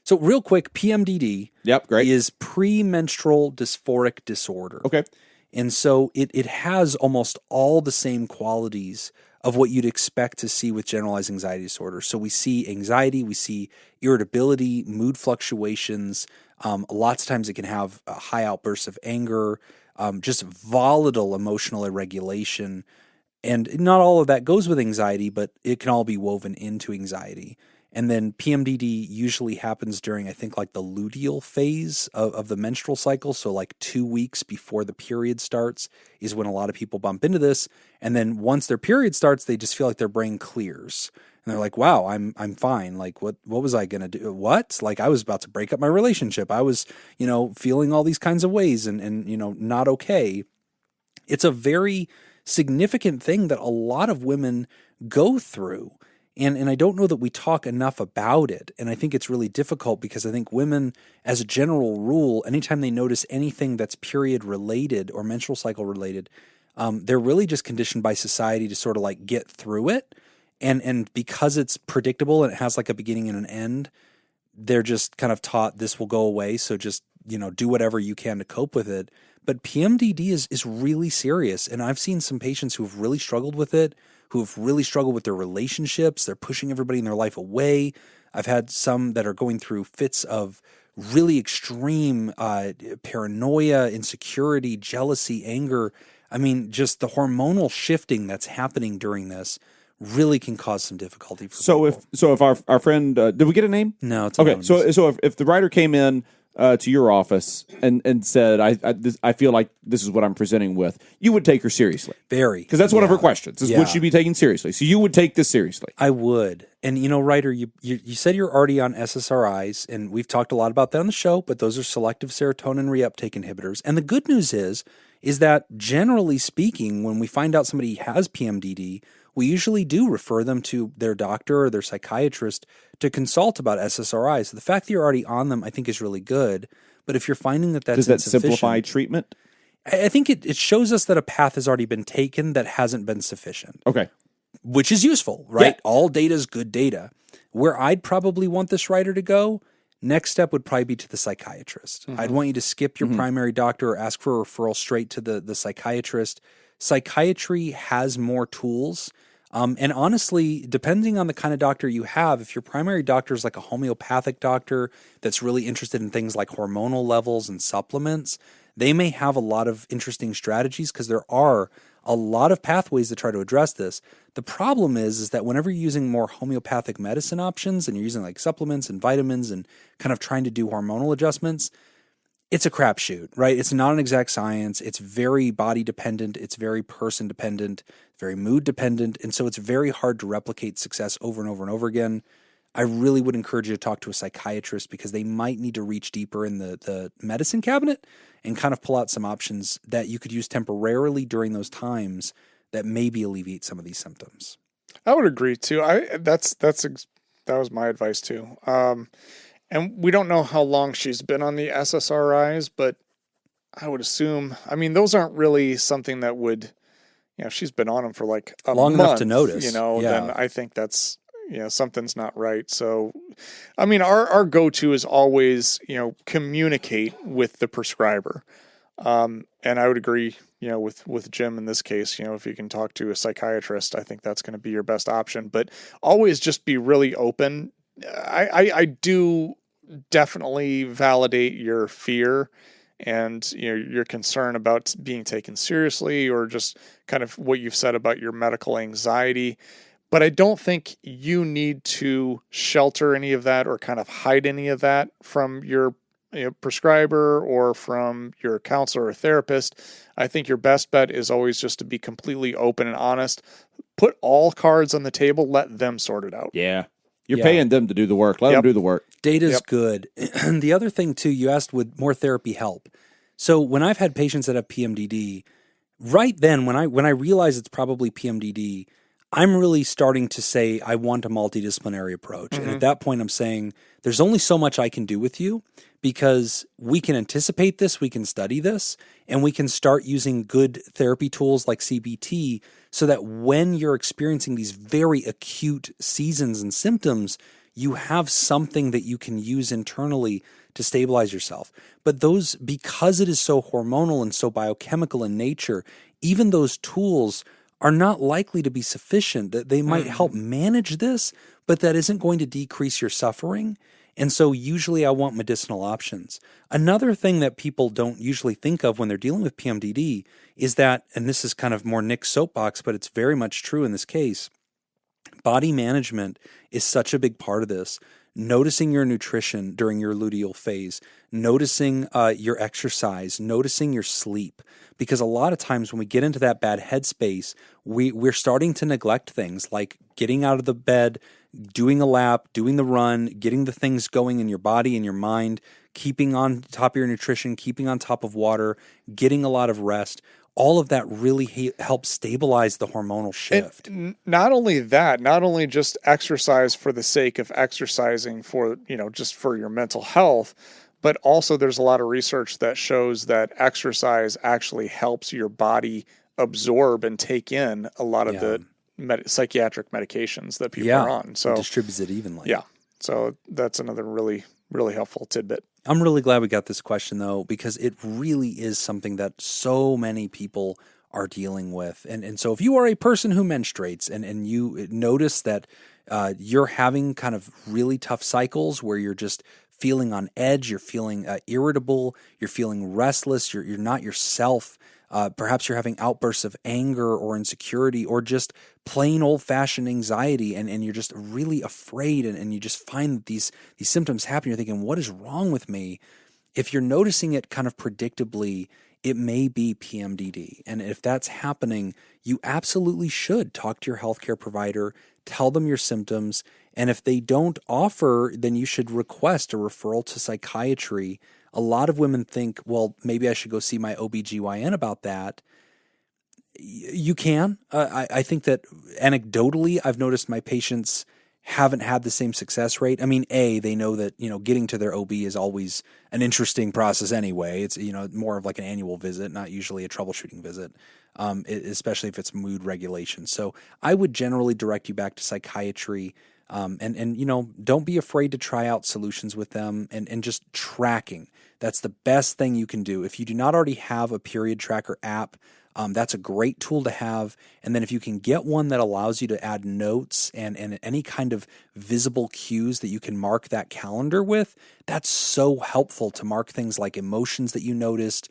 So real quick, PMDD Yep, great. is premenstrual dysphoric disorder. Okay. And so it has almost all the same qualities of what you'd expect to see with generalized anxiety disorder. So we see anxiety, we see irritability, mood fluctuations. Lots of times it can have high outbursts of anger, just volatile emotional irregulation. And not all of that goes with anxiety, but it can all be woven into anxiety. And then PMDD usually happens during, I think, like the luteal phase of the menstrual cycle. So like 2 weeks before the period starts is when a lot of people bump into this. And then once their period starts, they just feel like their brain clears. And they're like, wow, I'm fine. Like, what was I going to do? What? Like, I was about to break up my relationship. I was, feeling all these kinds of ways and not okay. It's a very significant thing that a lot of women go through. And I don't know that we talk enough about it. And I think it's really difficult because I think women, as a general rule, anytime they notice anything that's period related or menstrual cycle related, they're really just conditioned by society to sort of like get through it. And because it's predictable and it has like a beginning and an end, they're just kind of taught this will go away. So just, do whatever you can to cope with it. But PMDD is really serious. And I've seen some patients who have really struggled with it, who have really struggled with their relationships. They're pushing everybody in their life away. I've had some that are going through fits of really extreme paranoia, insecurity, jealousy, anger. I mean, just the hormonal shifting that's happening during this really can cause some difficulty for people. If our friend, did we get a name? No, it's okay. anonymous. So if the writer came in to your office and said, I feel like this is what I'm presenting with, you would take her seriously. Very. Because that's one of her questions, is Yeah. would she be taken seriously? So you would take this seriously. I would. And, writer, you said you're already on SSRIs, and we've talked a lot about that on the show, but those are selective serotonin reuptake inhibitors. And the good news is that generally speaking, when we find out somebody has PMDD, we usually do refer them to their doctor or their psychiatrist to consult about SSRIs. The fact that you're already on them, I think, is really good. But if you're finding that that's Does that insufficient, simplify treatment? I think it shows us that a path has already been taken that hasn't been sufficient. Okay. Which is useful, right? Yeah. All data is good data. Where I'd probably want this writer to go, next step would probably be to the psychiatrist. Mm-hmm. I'd want you to skip your primary doctor or ask for a referral straight to the psychiatrist. Psychiatry has more tools. And honestly, depending on the kind of doctor you have, if your primary doctor is like a homeopathic doctor that's really interested in things like hormonal levels and supplements, they may have a lot of interesting strategies because there are a lot of pathways to try to address this. The problem is that whenever you're using more homeopathic medicine options and you're using like supplements and vitamins and kind of trying to do hormonal adjustments, it's a crapshoot, right? It's not an exact science. It's very body dependent. It's very person dependent, very mood dependent. And so it's very hard to replicate success over and over and over again. I really would encourage you to talk to a psychiatrist because they might need to reach deeper in the medicine cabinet and kind of pull out some options that you could use temporarily during those times that maybe alleviate some of these symptoms. I would agree too. That was my advice too. And we don't know how long she's been on the SSRIs, but I would assume, I mean, those aren't really something that would, if she's been on them for like a Long month, enough to notice, then I think that's, something's not right. So, I mean, our go-to is always, communicate with the prescriber. And I would agree, with Jim in this case, if you can talk to a psychiatrist, I think that's going to be your best option, but always just be really open. I do definitely validate your fear and your concern about being taken seriously, or just kind of what you've said about your medical anxiety. But I don't think you need to shelter any of that or kind of hide any of that from your prescriber or from your counselor or therapist. I think your best bet is always just to be completely open and honest. Put all cards on the table. Let them sort it out. Yeah. You're paying them to do the work. Let them do the work. Data's good. The other thing too, you asked, would more therapy help? So when I've had patients that have PMDD, right then when I realize it's probably PMDD, I'm really starting to say I want a multidisciplinary approach. And at that point I'm saying there's only so much I can do with you, because we can anticipate this, we can study this, and we can start using good therapy tools like CBT, so that when you're experiencing these very acute seasons and symptoms, you have something that you can use internally to stabilize yourself. But those, because it is so hormonal and so biochemical in nature, even those tools are not likely to be sufficient. That they might help manage this, but that isn't going to decrease your suffering. And so usually I want medicinal options. Another thing that people don't usually think of when they're dealing with PMDD is that, and this is kind of more Nick's soapbox, but it's very much true in this case, body management is such a big part of this. Noticing your nutrition during your luteal phase, noticing your exercise, noticing your sleep. Because a lot of times when we get into that bad headspace, we're starting to neglect things like getting out of the bed, doing a lap, doing the run, getting the things going in your body and your mind, keeping on top of your nutrition, keeping on top of water, getting a lot of rest. All of that really helps stabilize the hormonal shift. And not only that, not only just exercise for the sake of exercising for, just for your mental health, but also there's a lot of research that shows that exercise actually helps your body absorb and take in a lot of the psychiatric medications that people are on. So it distributes it evenly. Yeah. So that's another really, really helpful tidbit. I'm really glad we got this question, though, because it really is something that so many people are dealing with. And so if you are a person who menstruates and you notice that you're having kind of really tough cycles where you're just feeling on edge, you're feeling irritable, you're feeling restless, you're not yourself, perhaps you're having outbursts of anger or insecurity or just plain old-fashioned anxiety, and you're just really afraid, and you just find that these symptoms happen. You're thinking, what is wrong with me? If you're noticing it kind of predictably, it may be PMDD. And if that's happening, you absolutely should talk to your healthcare provider, tell them your symptoms, and if they don't offer, then you should request a referral to psychiatry. A lot of women think, well, maybe I should go see my OBGYN about that. You can. I think that anecdotally, I've noticed my patients haven't had the same success rate. I mean, they know that, getting to their OB is always an interesting process anyway. It's, more of like an annual visit, not usually a troubleshooting visit, especially if it's mood regulation. So I would generally direct you back to psychiatry. And don't be afraid to try out solutions with them and just tracking. That's the best thing you can do. If you do not already have a period tracker app, that's a great tool to have. And then if you can get one that allows you to add notes and any kind of visible cues that you can mark that calendar with, that's so helpful to mark things like emotions that you noticed,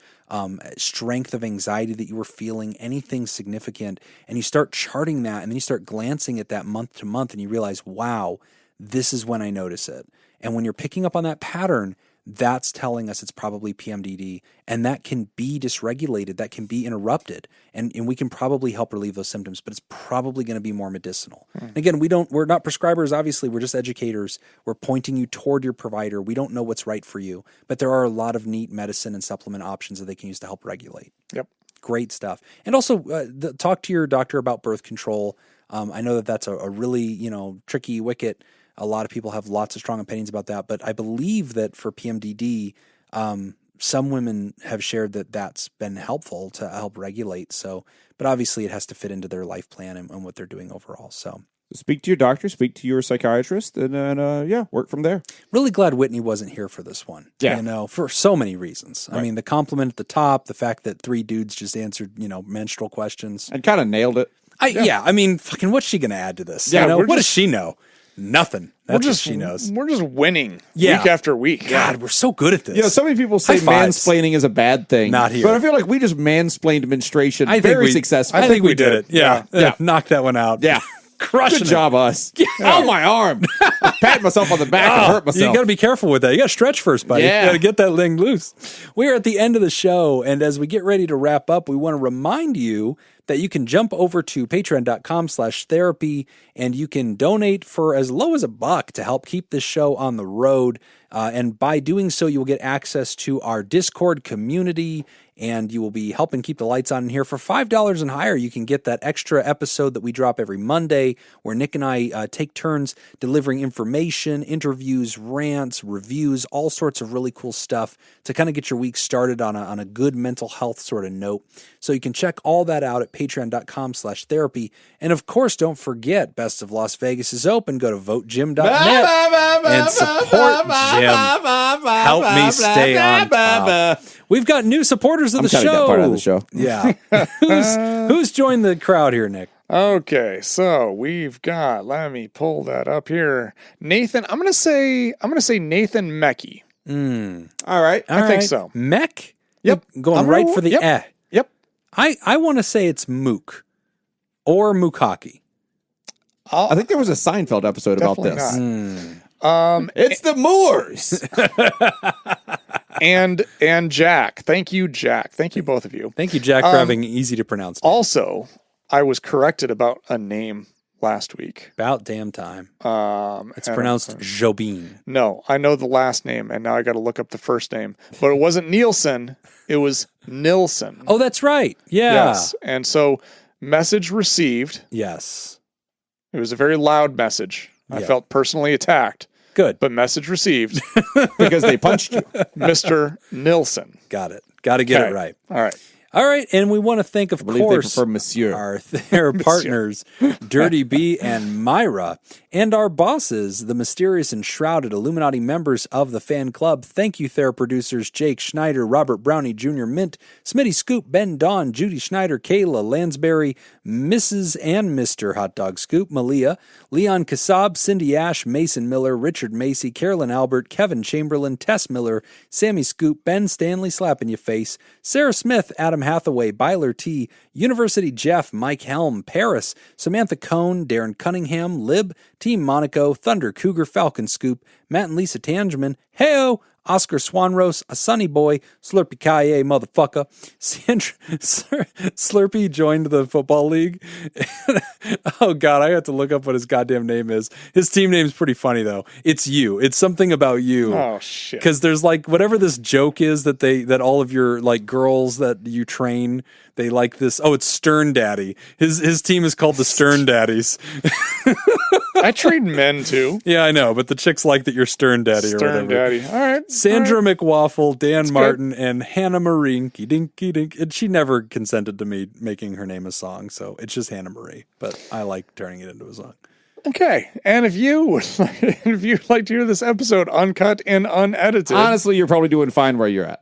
strength of anxiety that you were feeling, anything significant. And you start charting that, and then you start glancing at that month to month, and you realize, wow, this is when I notice it. And when you're picking up on that pattern, that's telling us it's probably PMDD, and that can be dysregulated, that can be interrupted, and we can probably help relieve those symptoms, but it's probably going to be more medicinal. And again, we're not prescribers, obviously, we're just educators. We're pointing you toward your provider. We don't know what's right for you, but there are a lot of neat medicine and supplement options that they can use to help regulate. Yep. Great stuff. And also talk to your doctor about birth control. I know that that's a really, tricky wicket. A lot of people have lots of strong opinions about that, but I believe that for PMDD, some women have shared that that's been helpful to help regulate. So, but obviously it has to fit into their life plan and what they're doing overall. So speak to your doctor, speak to your psychiatrist, and then, work from there. really glad Whitney wasn't here for this one. Yeah. For so many reasons. Right. I mean, the compliment at the top, the fact that 3 dudes just answered, menstrual questions. And kind of nailed it. I mean, fucking what's she going to add to this? Yeah, What does she know? Nothing. That's what she knows. We're just winning Yeah. week after week. God, we're so good at this. So many people say High fives. mansplaining is a bad thing. Not here. But I feel like we just mansplained menstruation very successfully. I think we did it. Yeah. Knocked that one out. Yeah. Crushing Good job, us. Oh, my arm. I pat myself on the back and hurt myself. You got to be careful with that. You got to stretch first, buddy. Yeah. You got to get that thing loose. We're at the end of the show, and as we get ready to wrap up, we want to remind you that you can jump over to patreon.com/therapy and you can donate for as low as $1 to help keep this show on the road. And by doing so, you will get access to our Discord community, and you will be helping keep the lights on in here. For $5 and higher, you can get that extra episode that we drop every Monday, where Nick and I take turns delivering information, interviews, rants, reviews, all sorts of really cool stuff to kind of get your week started on a good mental health sort of note. So you can check all that out at patreon.com/therapy. And of course, don't forget, Best of Las Vegas is open. Go to votejim.net and support Jim. Help me stay on top. We've got new supporters of the show. Got part of the show. Yeah. Who's joined the crowd here, Nick? Okay, so we've got, let me pull that up here. Nathan, I'm gonna say Nathan Meckie. All right. I think so. Mech? Yep. Going right for the yep. Yep. I want to say it's Mook or Mukaki. I think there was a Seinfeld episode about this. It's the Moors. and Jack. Thank you, Jack. Thank you, both of you. Thank you, Jack, for having easy to pronounce. Also, I was corrected about a name last week. About damn time. It's pronounced Jobin. No, I know the last name, and now I got to look up the first name. But it wasn't Nielsen. It was Nilsson. Oh, that's right. Yeah. Yes. And so, message received. Yes. It was a very loud message. I felt personally attacked. Good. But message received. Because they punched you. Mr. Nilsson. Got it. Got to get it right. All right. All right, and we want to thank, of course, they prefer Monsieur. our partners, Dirty B and Myra, and our bosses, the mysterious and shrouded Illuminati members of the fan club. Thank you, producers Jake Schneider, Robert Brownie Jr., Mint, Smitty Scoop, Ben Don, Judy Schneider, Kayla Lansbury, Mrs. and Mr. Hot Dog Scoop, Malia, Leon Kassab, Cindy Ash, Mason Miller, Richard Macy, Carolyn Albert, Kevin Chamberlain, Tess Miller, Sammy Scoop, Ben Stanley Slapping Your Face, Sarah Smith, Adam Hathaway, Byler T, University Jeff, Mike Helm, Paris, Samantha Cohn, Darren Cunningham, Lib, Team Monaco, Thunder Cougar, Falcon Scoop, Matt and Lisa Tangeman, Heyo, Oscar Swanrose, a Sunny Boy, Slurpee Kaye, motherfucker. Sandra, Slurpee joined the football league. Oh, God, I have to look up what his goddamn name is. His team name's pretty funny, though. It's you. It's something about you. Oh, shit. Because there's like, whatever this joke is that all of your like girls that you train, they like this. Oh, it's Stern Daddy. His team is called the Stern Daddies. I train men, too. Yeah, I know, but the chicks like that you're Stern Daddy or whatever. Stern Daddy. All right. Sandra McWaffle, Dan Martin, and Hannah Marie. Dinky dink. And she never consented to me making her name a song, so it's just Hannah Marie. But I like turning it into a song. Okay. And if you'd like to hear this episode uncut and unedited. Honestly, you're probably doing fine where you're at.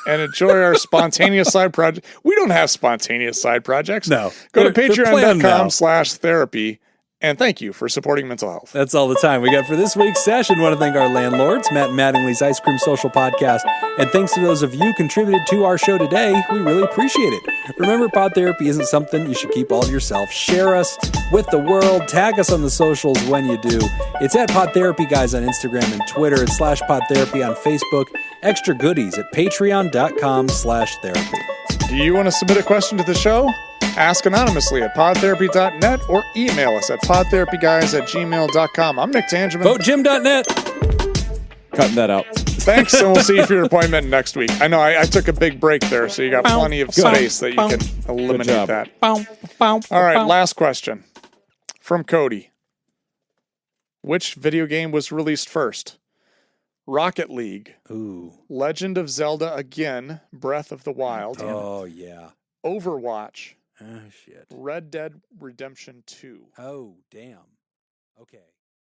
And enjoy our spontaneous side project. We don't have spontaneous side projects. No. Go to They're planned now. patreon.com/therapy. And thank you for supporting mental health. That's all the time we got for this week's session. Want to thank our landlords, Matt Mattingly's Ice Cream Social Podcast. And thanks to those of you who contributed to our show today. We really appreciate it. Remember, Pod Therapy isn't something you should keep all to yourself. Share us with the world. Tag us on the socials when you do. It's at PodTherapyGuys on Instagram and Twitter. It's /PodTherapy on Facebook. Extra goodies at patreon.com/therapy. Do you want to submit a question to the show? Ask anonymously at podtherapy.net or email us at podtherapyguys@gmail.com. I'm Nick Tangeman. VoteJim.net. Cutting that out. Thanks, and we'll see you for your appointment next week. I know I took a big break there, so you got plenty of space that you can eliminate that. All right, last question. From Cody. Which video game was released first? Rocket League, Ooh. Legend of Zelda Again, Breath of the Wild, Oh, yeah. Overwatch, Oh, shit. Red Dead Redemption 2. Oh, damn. Okay.